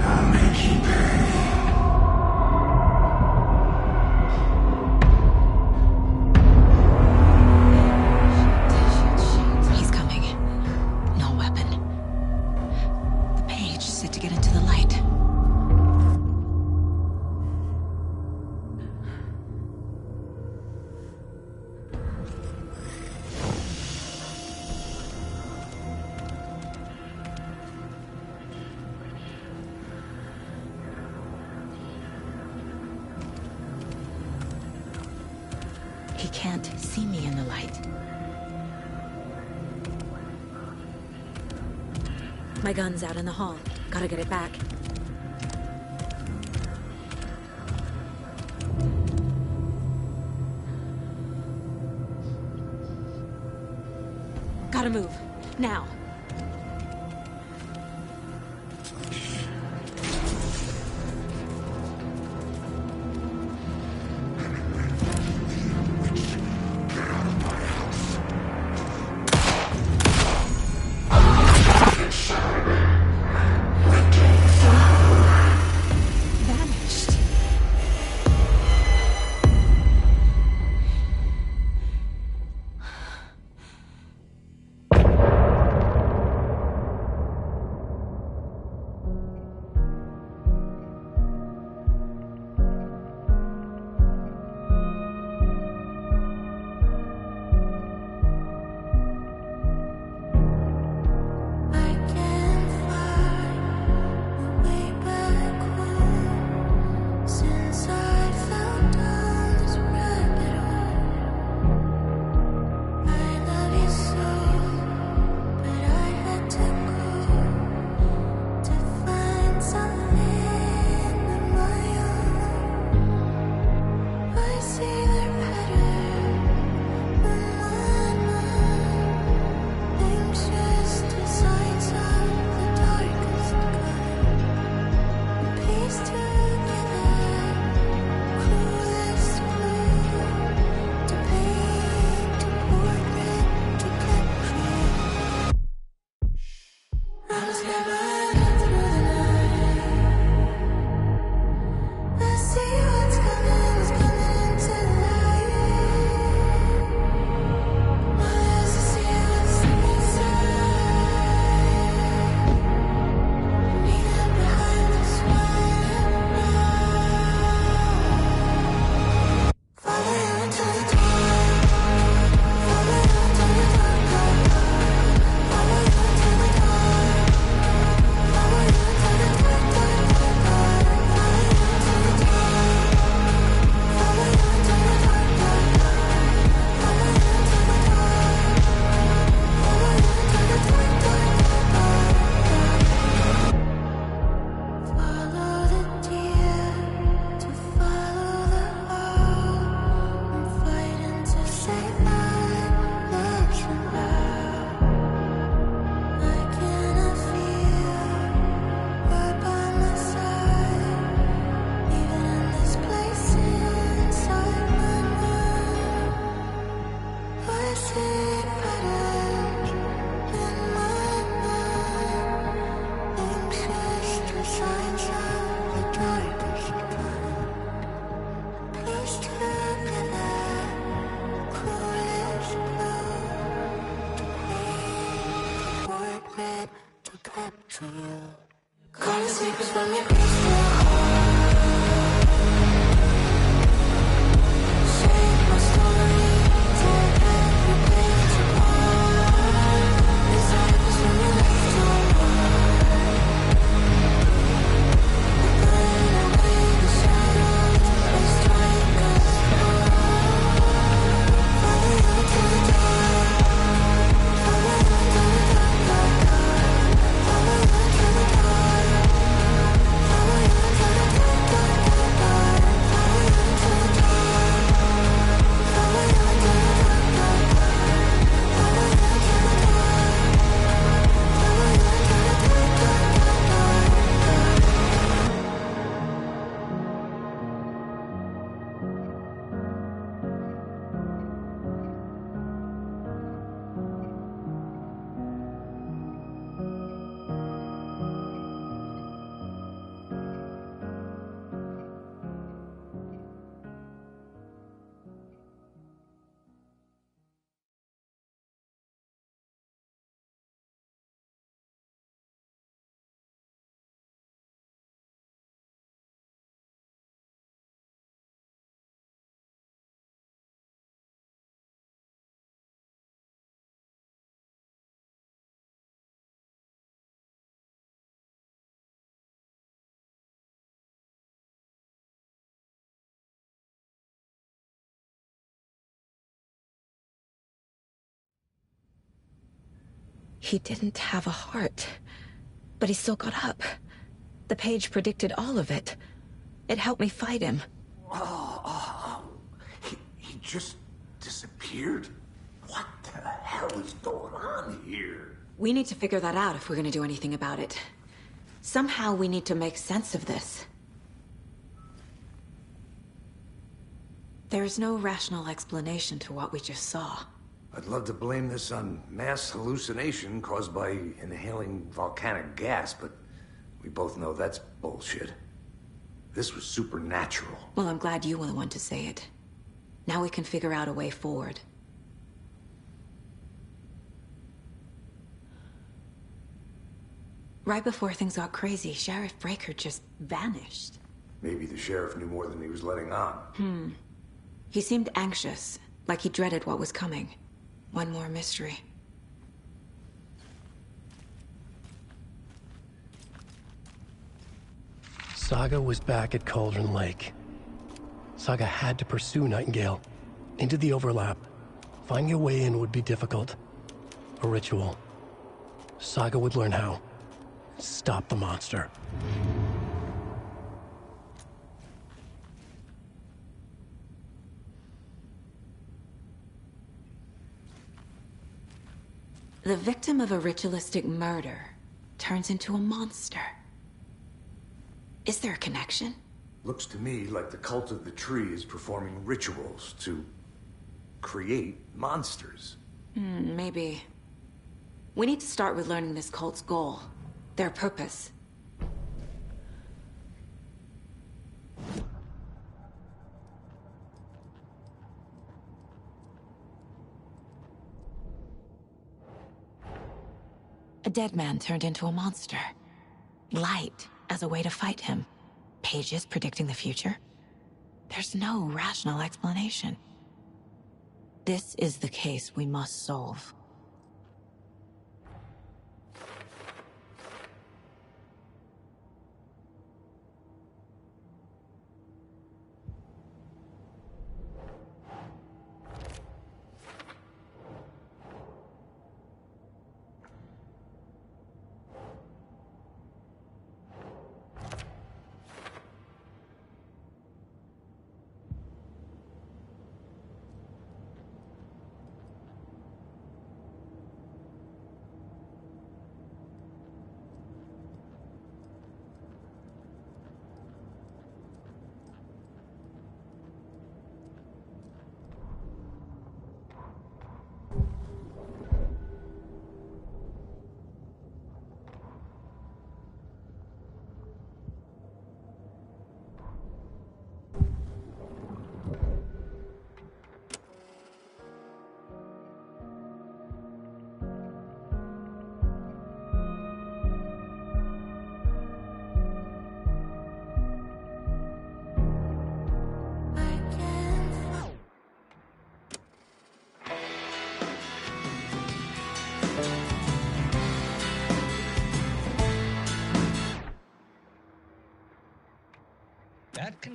I'll make you pay. He's coming. No weapon. The page said to get into the light. He can't see me in the light. My gun's out in the hall. Gotta get it back. Gotta move. Now. Vanished. He didn't have a heart, but he still got up. The page predicted all of it. It helped me fight him. He just disappeared? What the hell is going on here? We need to figure that out if we're gonna do anything about it. Somehow we need to make sense of this. There is no rational explanation to what we just saw. I'd love to blame this on mass hallucination caused by inhaling volcanic gas, but we both know that's bullshit. This was supernatural. Well, I'm glad you were the one to say it. Now we can figure out a way forward. Right before things got crazy, Sheriff Breaker just vanished. Maybe the sheriff knew more than he was letting on. He seemed anxious, like he dreaded what was coming. One more mystery. Saga was back at Cauldron Lake. Saga had to pursue Nightingale into the overlap. Finding a way in would be difficult. A ritual. Saga would learn how. Stop the monster. The victim of a ritualistic murder turns into a monster. Is there a connection? Looks to me like the cult of the tree is performing rituals to create monsters. Maybe. We need to start with learning this cult's goal, their purpose. A dead man turned into a monster. Light as a way to fight him. Pages predicting the future. There's no rational explanation. This is the case we must solve.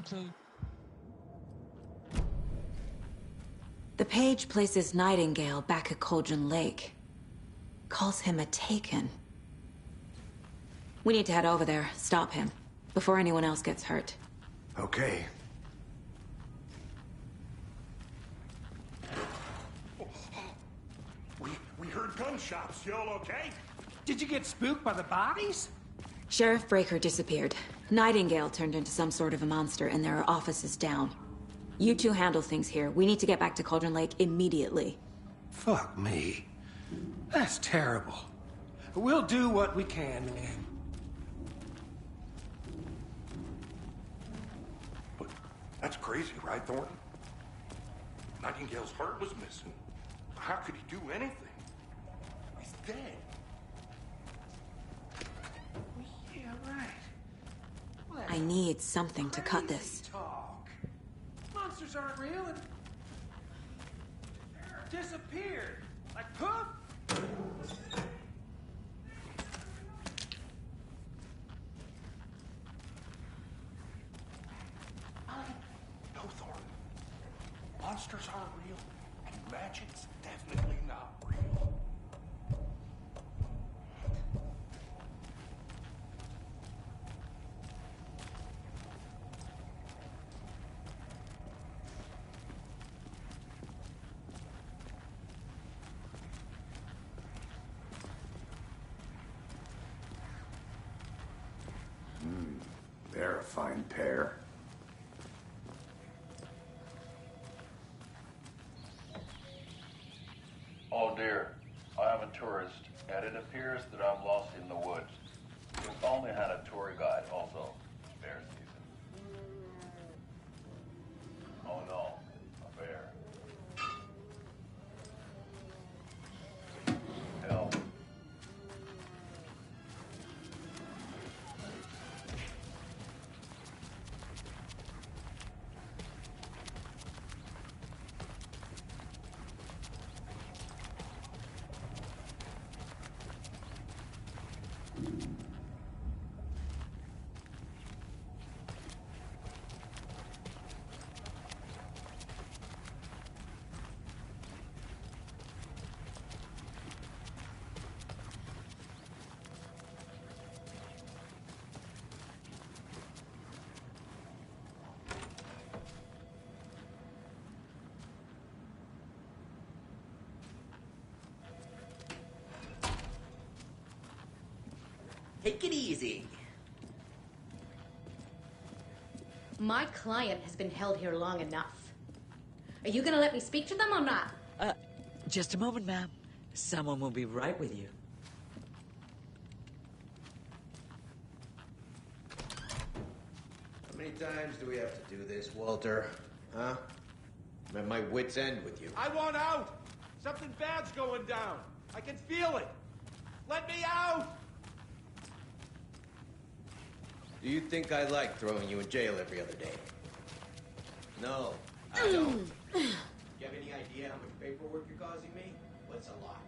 clue. The page places Nightingale back at Cauldron Lake. Calls him a Taken. We need to head over there, stop him, before anyone else gets hurt. Okay. We heard gunshots. Y'all okay? Did you get spooked by the bodies? Sheriff Breaker disappeared. Nightingale turned into some sort of a monster, and there are offices down. You two handle things here. We need to get back to Cauldron Lake immediately. Fuck me. That's terrible. We'll do what we can, man. But that's crazy, right, Thornton? Nightingale's heart was missing. How could he do anything? He's dead. Yeah, right. Well, I need something to cut this. talk. Monsters aren't real and disappeared. Like poof. No, Thornton. Monsters aren't real, and magic's definitely not real. They're a fine pair. Oh dear, I am a tourist, and it appears that I'm lost in the woods. We've only had a tour guide also. Bear season. Oh no, a bear. Help. Take it easy. My client has been held here long enough. Are you gonna let me speak to them or not? Just a moment, ma'am. Someone will be right with you. How many times do we have to do this, Walter? Huh? I'm at my wit's end with you. I want out! Something bad's going down. I can feel it. Let me out! Do you think I like throwing you in jail every other day? No, I don't. Do you have any idea how much paperwork you're causing me? What's a lot?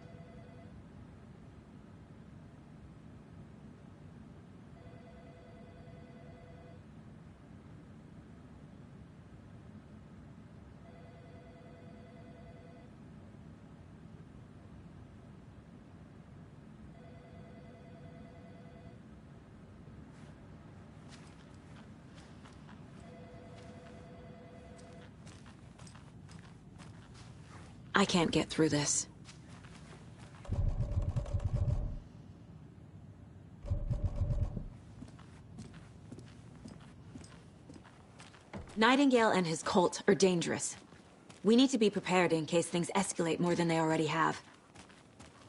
I can't get through this. Nightingale and his cult are dangerous. We need to be prepared in case things escalate more than they already have.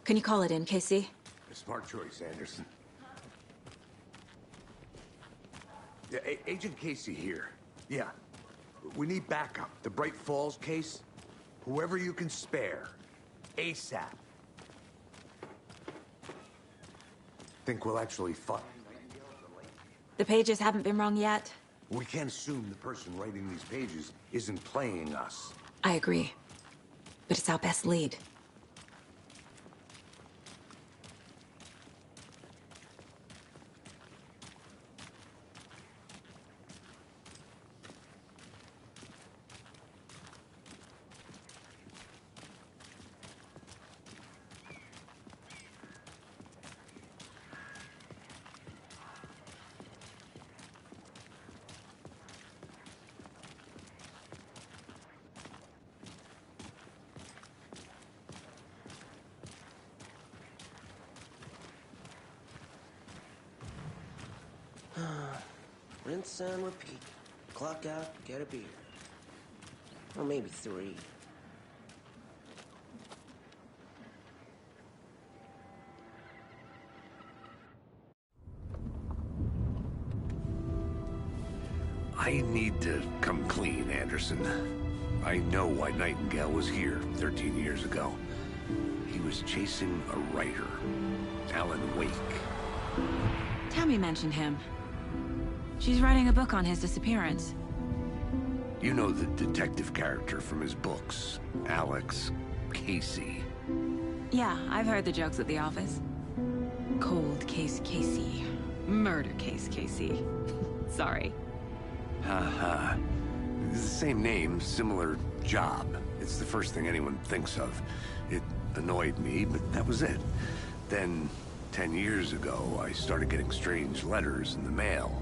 Can you call it in, Casey? A smart choice, Anderson. Yeah, Agent Casey here. Yeah. We need backup. The Bright Falls case? Whoever you can spare. ASAP. Think we'll actually find... The pages haven't been wrong yet? We can't assume the person writing these pages isn't playing us. I agree. But it's our best lead. rinse and repeat. Clock out, get a beer. Or maybe 3. I need to come clean, Anderson. I know why Nightingale was here 13 years ago. He was chasing a writer, Alan Wake. Tammy mentioned him. She's writing a book on his disappearance. You know the detective character from his books, Alex Casey. Yeah, I've heard the jokes at the office. Cold case Casey. Murder case Casey. Sorry. Haha. It's the same name, similar job. It's the first thing anyone thinks of. It annoyed me, but that was it. Then, 10 years ago, I started getting strange letters in the mail.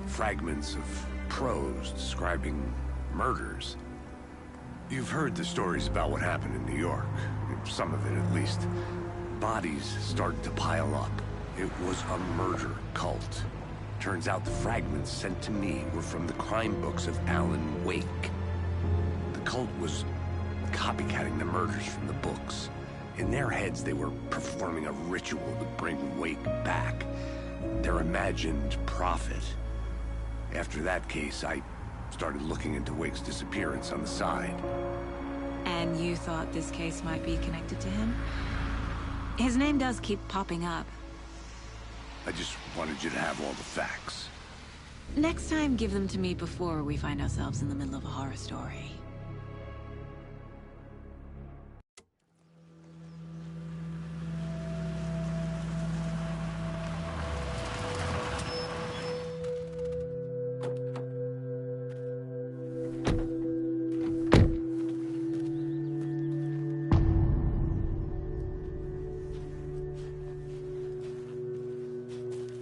Fragments of prose describing murders. You've heard the stories about what happened in New York. Some of it, at least. Bodies started to pile up. It was a murder cult. Turns out the fragments sent to me were from the crime books of Alan Wake. The cult was copycatting the murders from the books. In their heads, they were performing a ritual to bring Wake back. Their imagined prophet. After that case, I started looking into Wake's disappearance on the side. And you thought this case might be connected to him? His name does keep popping up. I just wanted you to have all the facts. Next time, give them to me before we find ourselves in the middle of a horror story.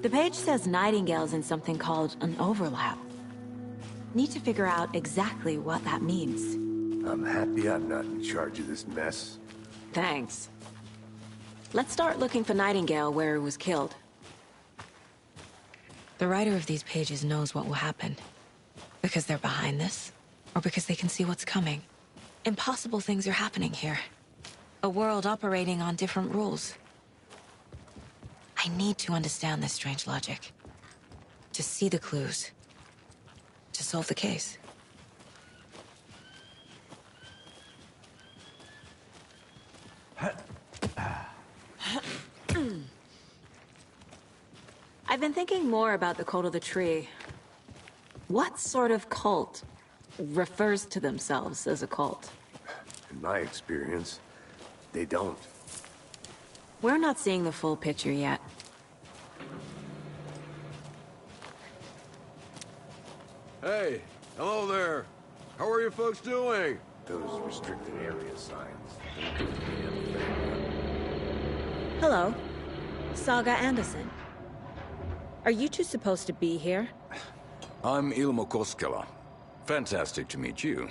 The page says Nightingale's in something called an overlap. Need to figure out exactly what that means. I'm happy I'm not in charge of this mess. Thanks. Let's start looking for Nightingale where he was killed. The writer of these pages knows what will happen. Because they're behind this, or because they can see what's coming. Impossible things are happening here. A world operating on different rules. I need to understand this strange logic. To see the clues. To solve the case. I've been thinking more about the cult of the tree. What sort of cult refers to themselves as a cult? In my experience, they don't. We're not seeing the full picture yet. Hey, hello there. How are you folks doing? Those restricted area signs. Hello. Saga Anderson. Are you two supposed to be here? I'm Ilmo Koskela. Fantastic to meet you.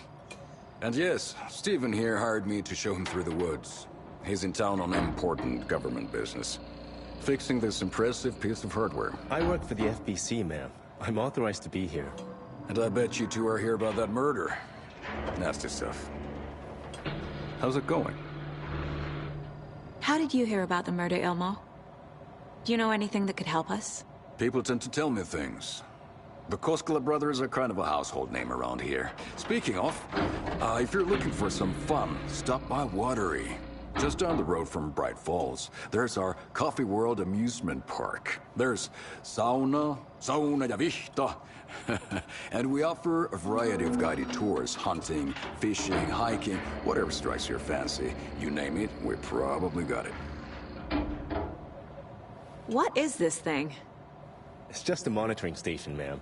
And yes, Stephen here hired me to show him through the woods. He's in town on important government business. Fixing this impressive piece of hardware. I work for the FBC, ma'am. I'm authorized to be here. And I bet you two are here about that murder. Nasty stuff. How's it going? How did you hear about the murder, Ilmo? Do you know anything that could help us? People tend to tell me things. The Koskela brothers are kind of a household name around here. Speaking of, if you're looking for some fun, stop by Watery. Just down the road from Bright Falls, there's our Coffee World amusement park. There's sauna ja vihta. And we offer a variety of guided tours, hunting, fishing, hiking, whatever strikes your fancy. You name it, we probably got it. What is this thing? It's just a monitoring station, ma'am.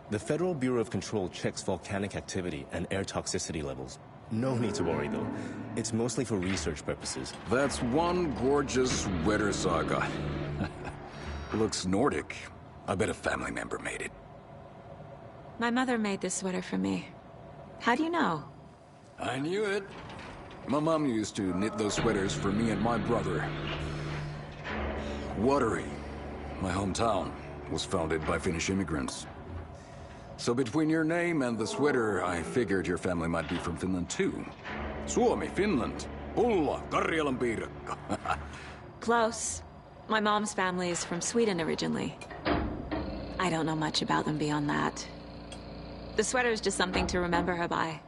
The Federal Bureau of Control checks volcanic activity and air toxicity levels. No need to worry, though. It's mostly for research purposes. That's one gorgeous weather saga. Looks Nordic. I bet a family member made it. My mother made this sweater for me. How do you know? I knew it. My mom used to knit those sweaters for me and my brother. Watery, my hometown, was founded by Finnish immigrants. So between your name and the sweater, I figured your family might be from Finland too. Suomi, Finland. Pulla, Karjalan piirakka. Close. My mom's family is from Sweden originally. I don't know much about them beyond that. The sweater is just something to remember her by.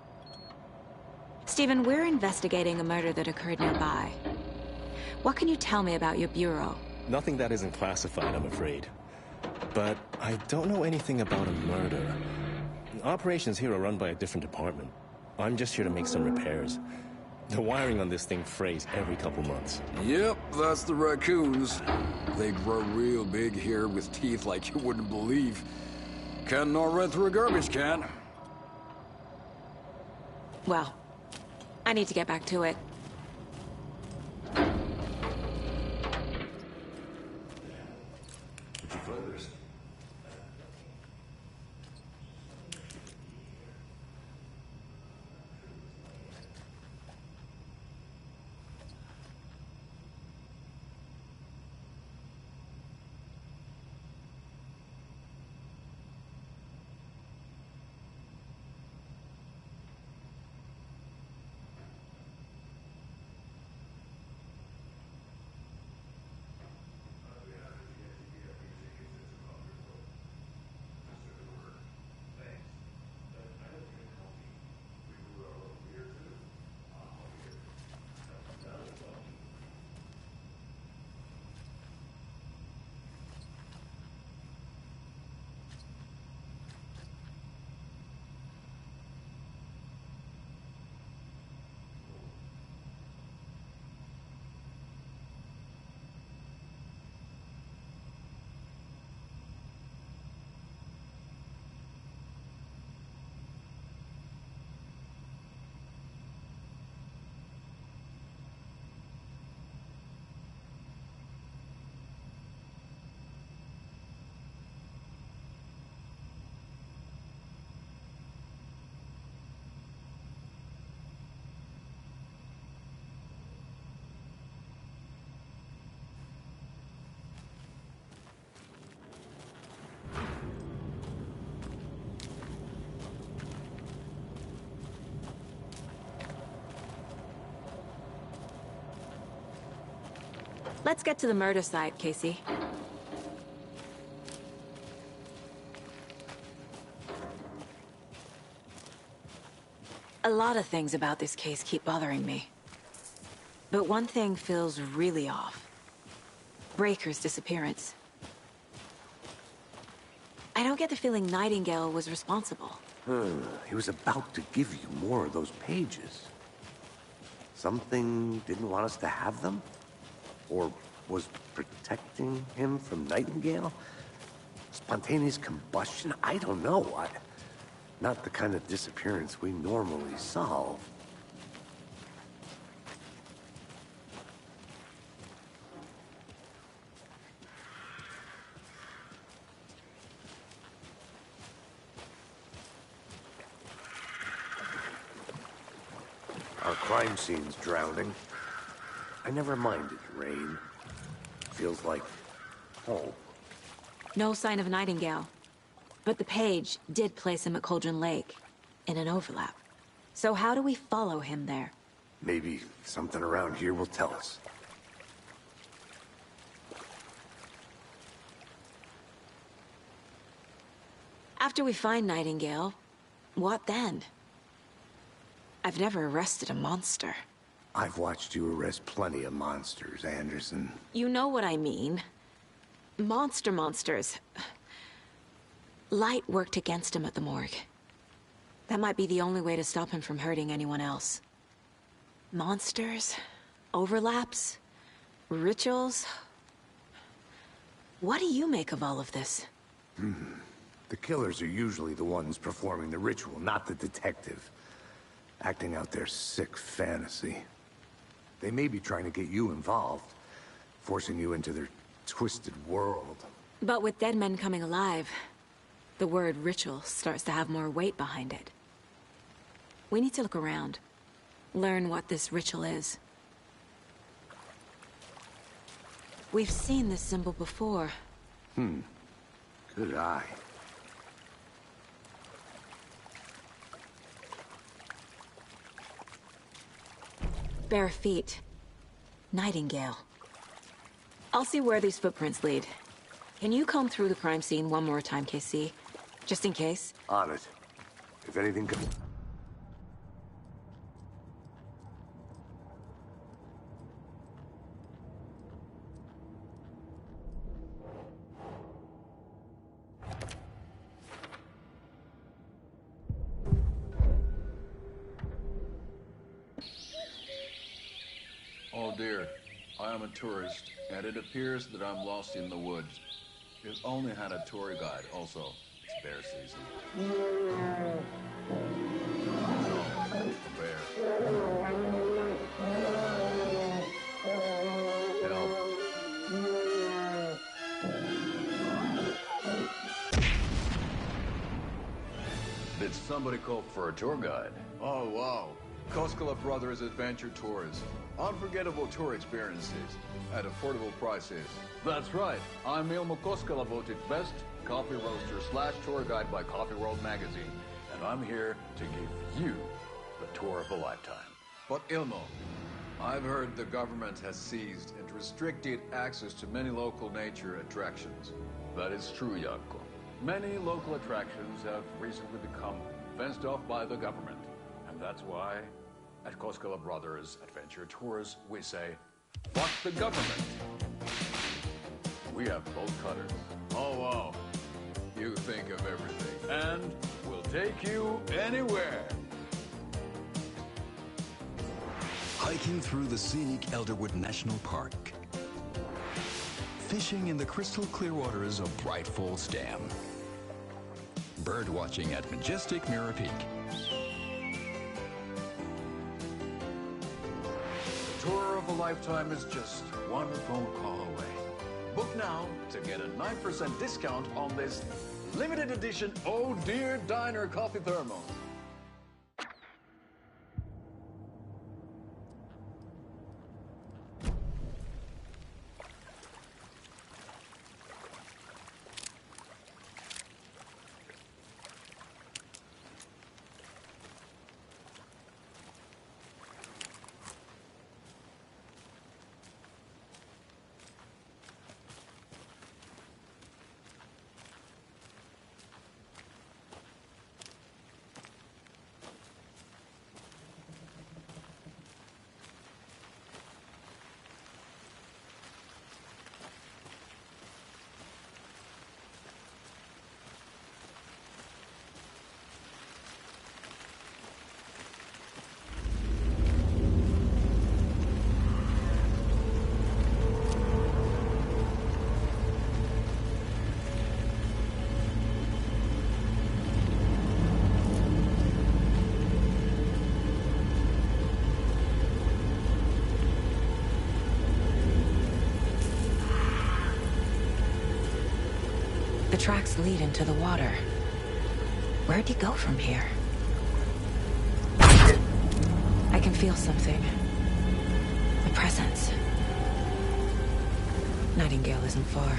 Stephen, we're investigating a murder that occurred nearby. What can you tell me about your bureau? Nothing that isn't classified, I'm afraid. But I don't know anything about a murder. Operations here are run by a different department. I'm just here to make some repairs. The wiring on this thing frays every couple months. Yep, that's the raccoons. They grow real big here with teeth like you wouldn't believe. Can't gnaw right through a garbage can. Well, I need to get back to it. Let's get to the murder site, Casey. A lot of things about this case keep bothering me. But one thing feels really off. Breaker's disappearance. I don't get the feeling Nightingale was responsible. He was about to give you more of those pages. Something didn't want us to have them? Or was protecting him from Nightingale? Spontaneous combustion? I don't know. Not the kind of disappearance we normally solve. Our crime scene's drowning. I never minded rain. Feels like home. No sign of Nightingale. But the page did place him at Cauldron Lake, in an overlap. So how do we follow him there? Maybe something around here will tell us. After we find Nightingale, what then? I've never arrested a monster. I've watched you arrest plenty of monsters, Anderson. You know what I mean. Monsters. Light worked against him at the morgue. That might be the only way to stop him from hurting anyone else. Monsters? Overlaps? Rituals? What do you make of all of this? The killers are usually the ones performing the ritual, not the detective. Acting out their sick fantasy. They may be trying to get you involved, forcing you into their twisted world. But with dead men coming alive, the word ritual starts to have more weight behind it. We need to look around. Learn what this ritual is. We've seen this symbol before. Good eye. bare feet. Nightingale. I'll see where these footprints lead. Can you comb through the crime scene one more time, KC? Just in case? On it. If anything comes... Oh dear, I am a tourist, and it appears that I'm lost in the woods. We've only had a tour guide, also. It's bear season. No, bear. Help. Did somebody call for a tour guide? Oh, wow. Koskela Brothers Adventure Tours. Unforgettable tour experiences at affordable prices. That's right. I'm Ilmo Koskela, voted best coffee roaster / tour guide by Coffee World magazine. And I'm here to give you the tour of a lifetime. But Ilmo, I've heard the government has seized and restricted access to many local nature attractions. That is true, Janko. Many local attractions have recently become fenced off by the government. And that's why at Koskela Brothers Adventure Tours, we say, fuck the government. We have bolt cutters. Oh, wow. You think of everything. And we'll take you anywhere. Hiking through the scenic Elderwood National Park. Fishing in the crystal clear waters of Bright Falls Dam. Bird watching at majestic Mirror Peak. Tour of a lifetime is just one phone call away. Book now to get a 9% discount on this limited edition Oh Dear Diner coffee thermos. The tracks lead into the water. Where'd you go from here? I can feel something. A presence. Nightingale isn't far.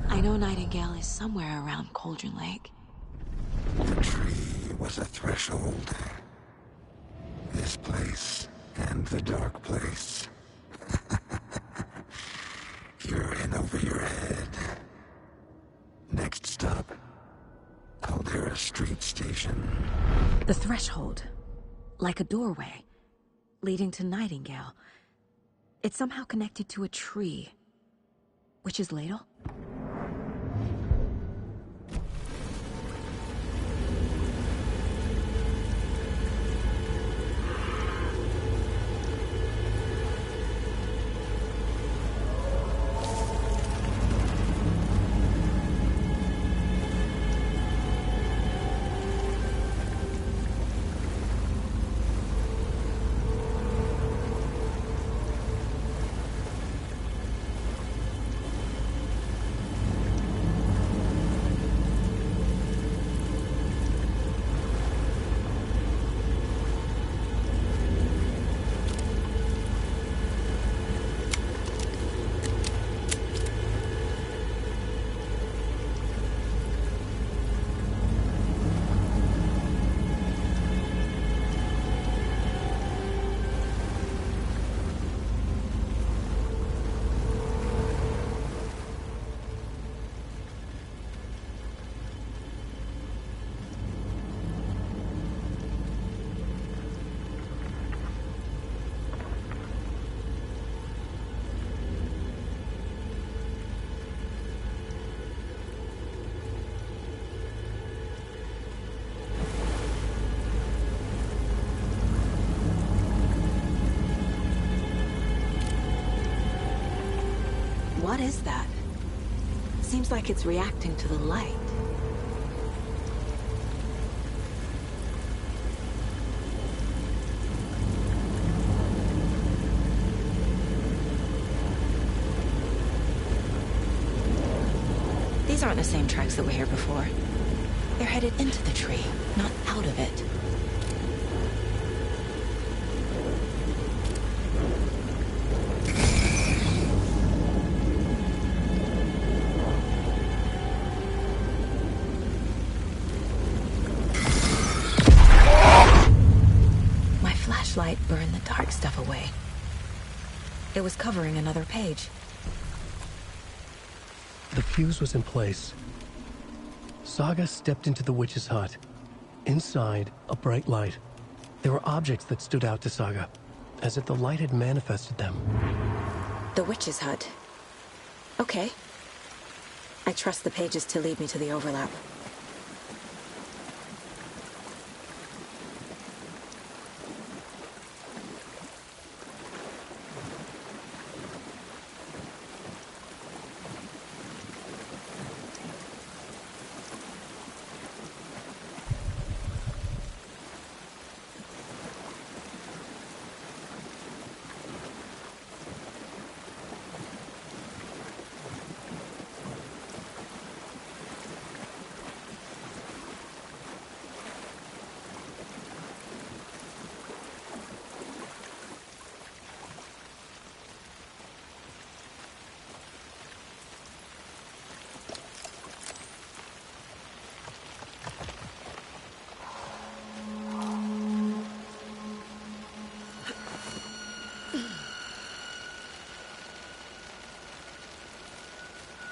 I know Nightingale is somewhere around Cauldron Lake. The tree was a threshold. This place and the dark place. You're in over your head. Next stop, Caldera Street Station. The threshold. Like a doorway. Leading to Nightingale. It's somehow connected to a tree. Witch's Ladle? What is that? Seems like it's reacting to the light. These aren't the same tracks that were here before. They're headed into the tree, not out of it. My flashlight burned the dark stuff away. It was covering another page. The fuse was in place. Saga stepped into the witch's hut. Inside, a bright light. There were objects that stood out to Saga, as if the light had manifested them. The witch's hut. Okay. I trust the pages to lead me to the overlap.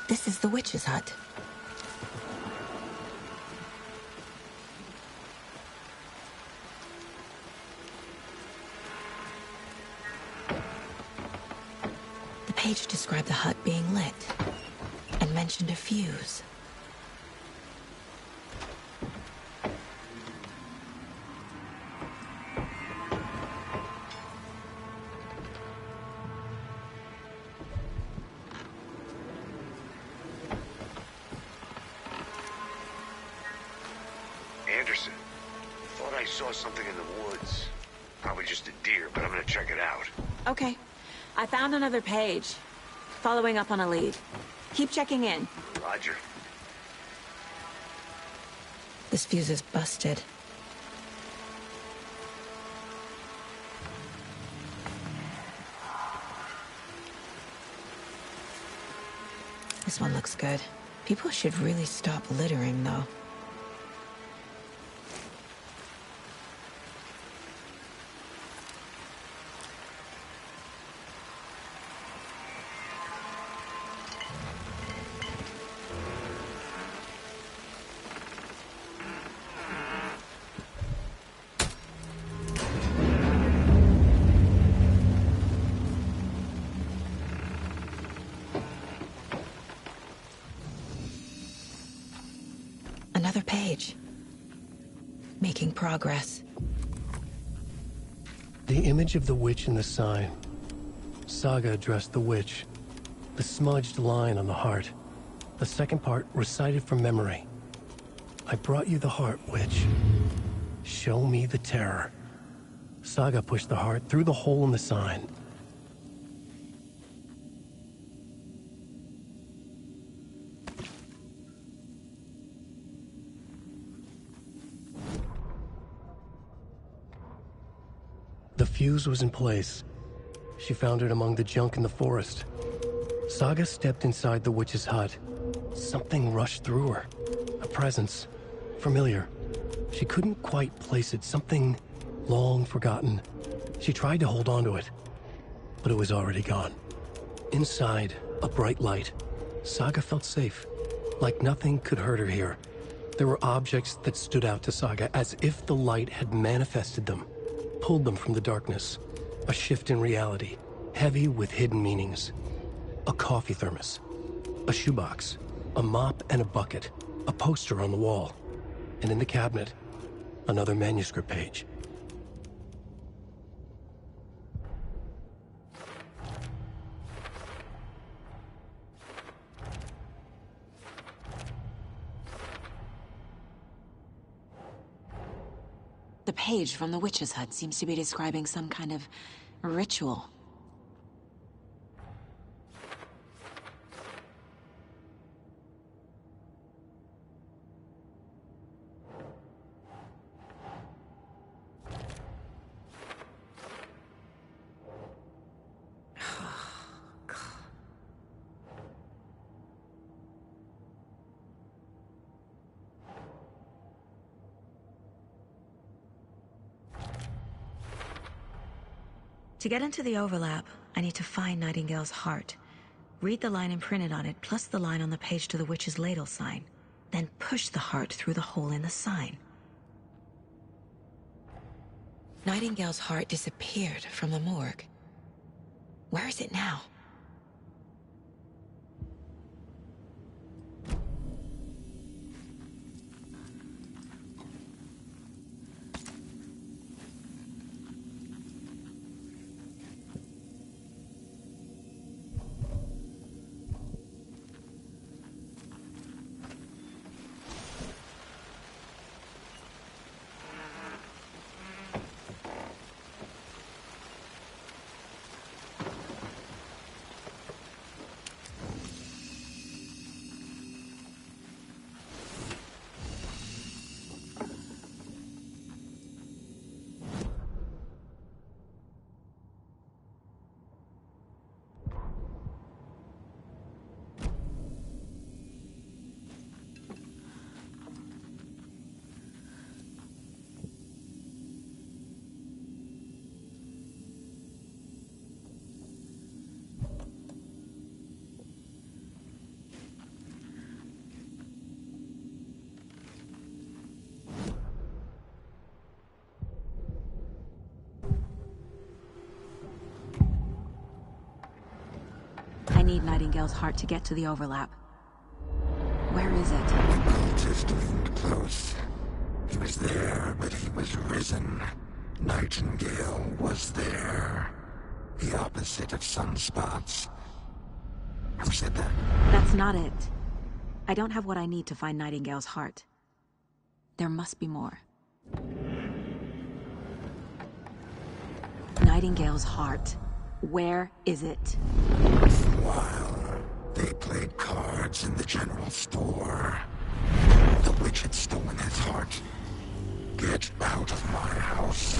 This is the witch's hut. The page described the hut being lit and mentioned a fuse. Anderson, thought I saw something in the woods. Probably just a deer, but I'm gonna check it out. Okay. I found another page. Following up on a lead. Keep checking in. Roger. This fuse is busted. This one looks good. People should really stop littering, though. Another page. Making progress. The image of the witch in the sign. Saga addressed the witch. The smudged line on the heart. The second part recited from memory. I brought you the heart, witch. Show me the terror. Saga pushed the heart through the hole in the sign. The fuse was in place. She found it among the junk in the forest. Saga stepped inside the witch's hut. Something rushed through her. A presence. Familiar. She couldn't quite place it. Something long forgotten. She tried to hold on to it, but it was already gone. Inside, a bright light. Saga felt safe. Like nothing could hurt her here. There were objects that stood out to Saga as if the light had manifested them. Pulled them from the darkness. A shift in reality, heavy with hidden meanings. A coffee thermos, a shoebox, a mop and a bucket, a poster on the wall, and in the cabinet, another manuscript page. The page from the witch's hut seems to be describing some kind of ritual. To get into the overlap, I need to find Nightingale's heart. Read the line imprinted on it, plus the line on the page to the witch's ladle sign. Then push the heart through the hole in the sign. Nightingale's heart disappeared from the morgue. Where is it now? I need Nightingale's heart to get to the overlap. Where is it? The cultist leaned close. He was there, but he was risen. Nightingale was there. The opposite of sunspots. Who said that? That's not it. I don't have what I need to find Nightingale's heart. There must be more. Nightingale's heart. Where is it? While they played cards in the general store, the witch had stolen his heart. Get out of my house.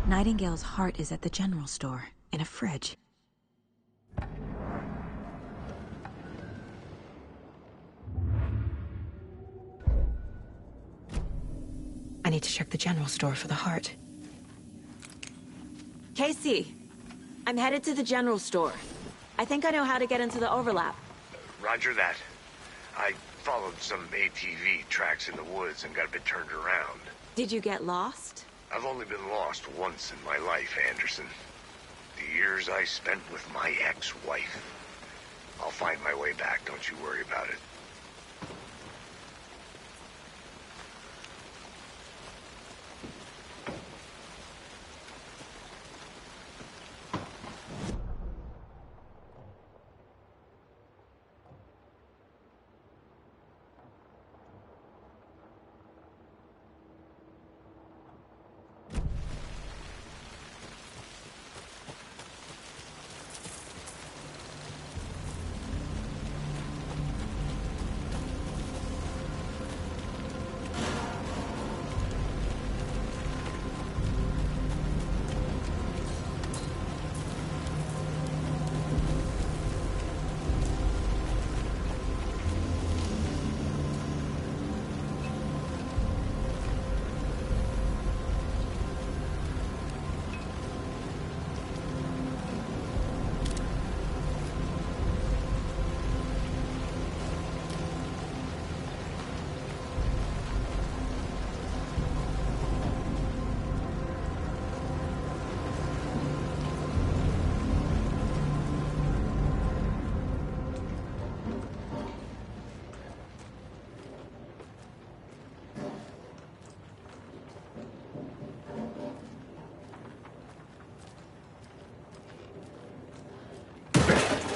Nightingale's heart is at the general store, in a fridge. I need to check the general store for the heart. Casey! I'm headed to the general store. I think I know how to get into the overlap. Roger that. I followed some ATV tracks in the woods and got a bit turned around. Did you get lost? I've only been lost once in my life, Anderson. The years I spent with my ex-wife. I'll find my way back, don't you worry about it.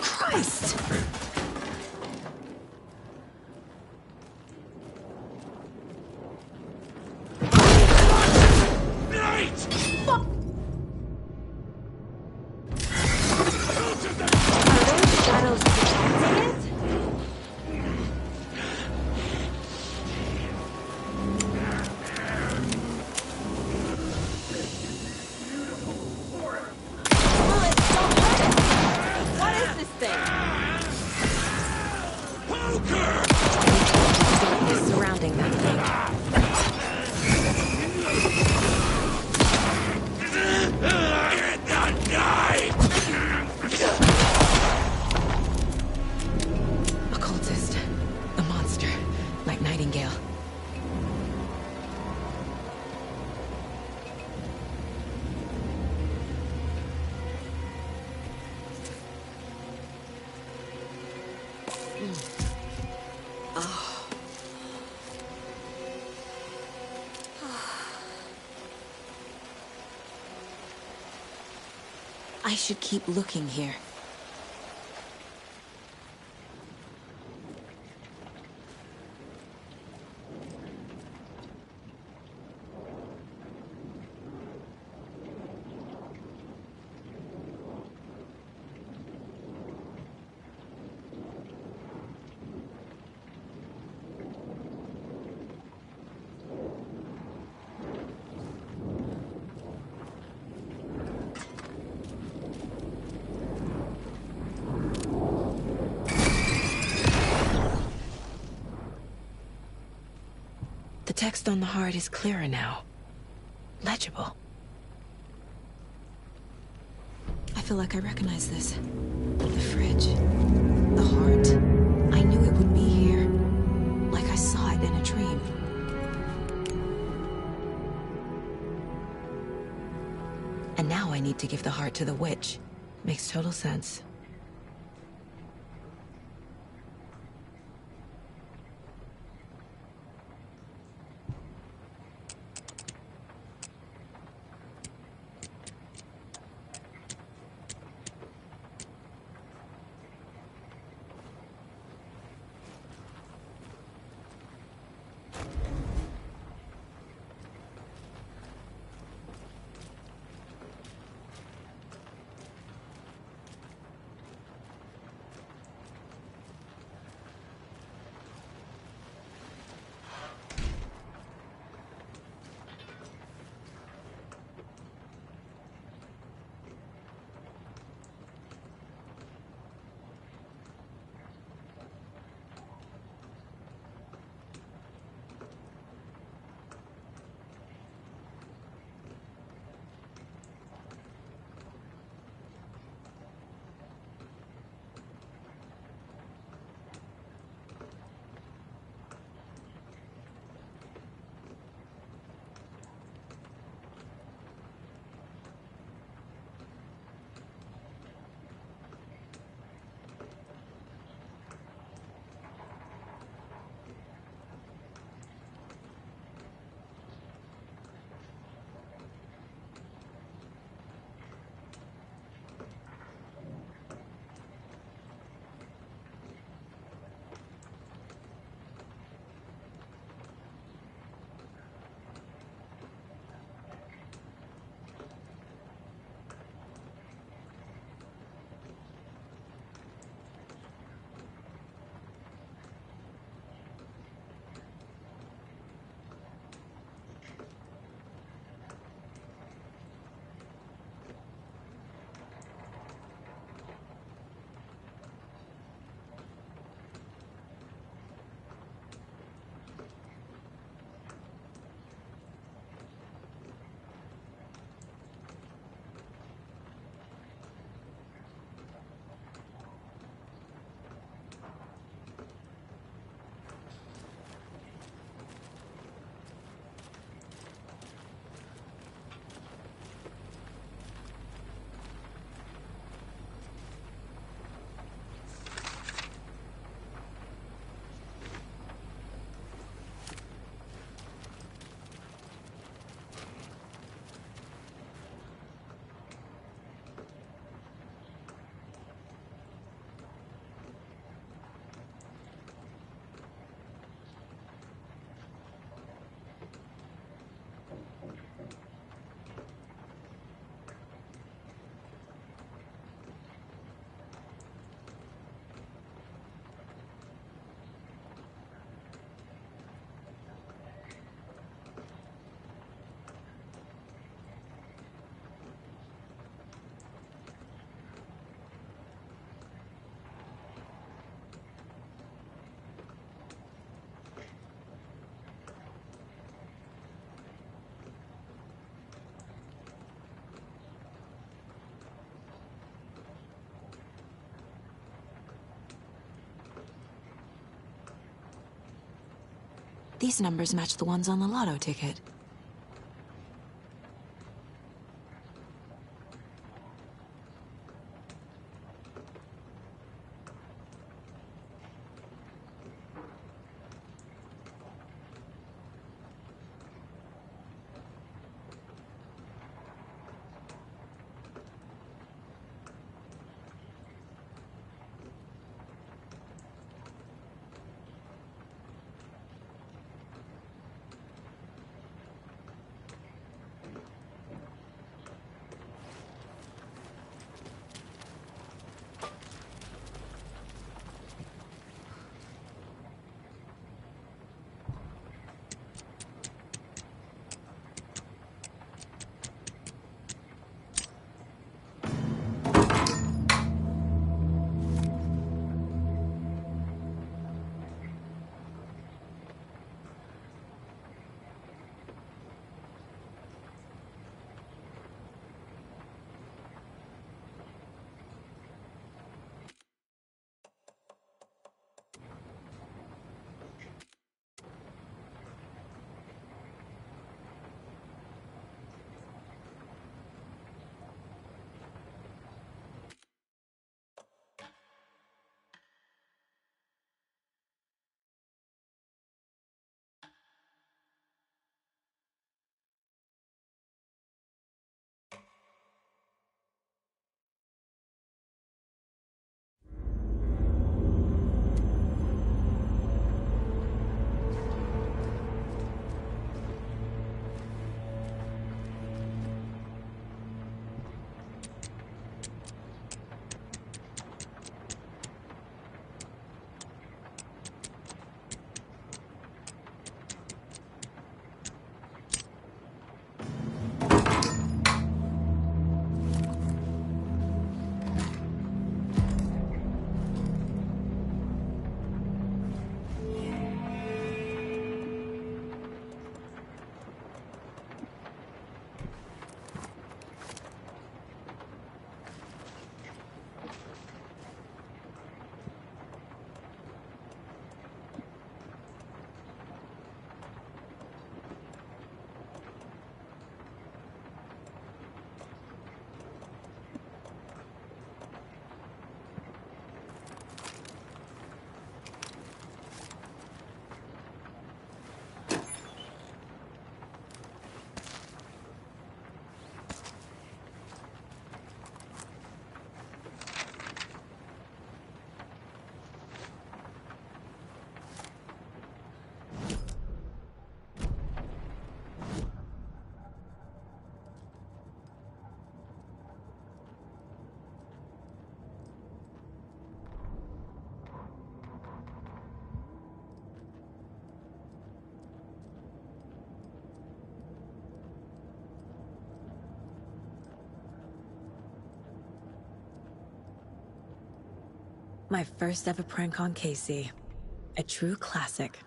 Christ! Darkness surrounding that thing. Occultist. A monster. Like Nightingale. I should keep looking here. The text on the heart is clearer now. Legible. I feel like I recognize this. The fridge. The heart. I knew it would be here. Like I saw it in a dream. And now I need to give the heart to the witch. Makes total sense. These numbers match the ones on the lotto ticket. My first ever prank on Casey. A true classic.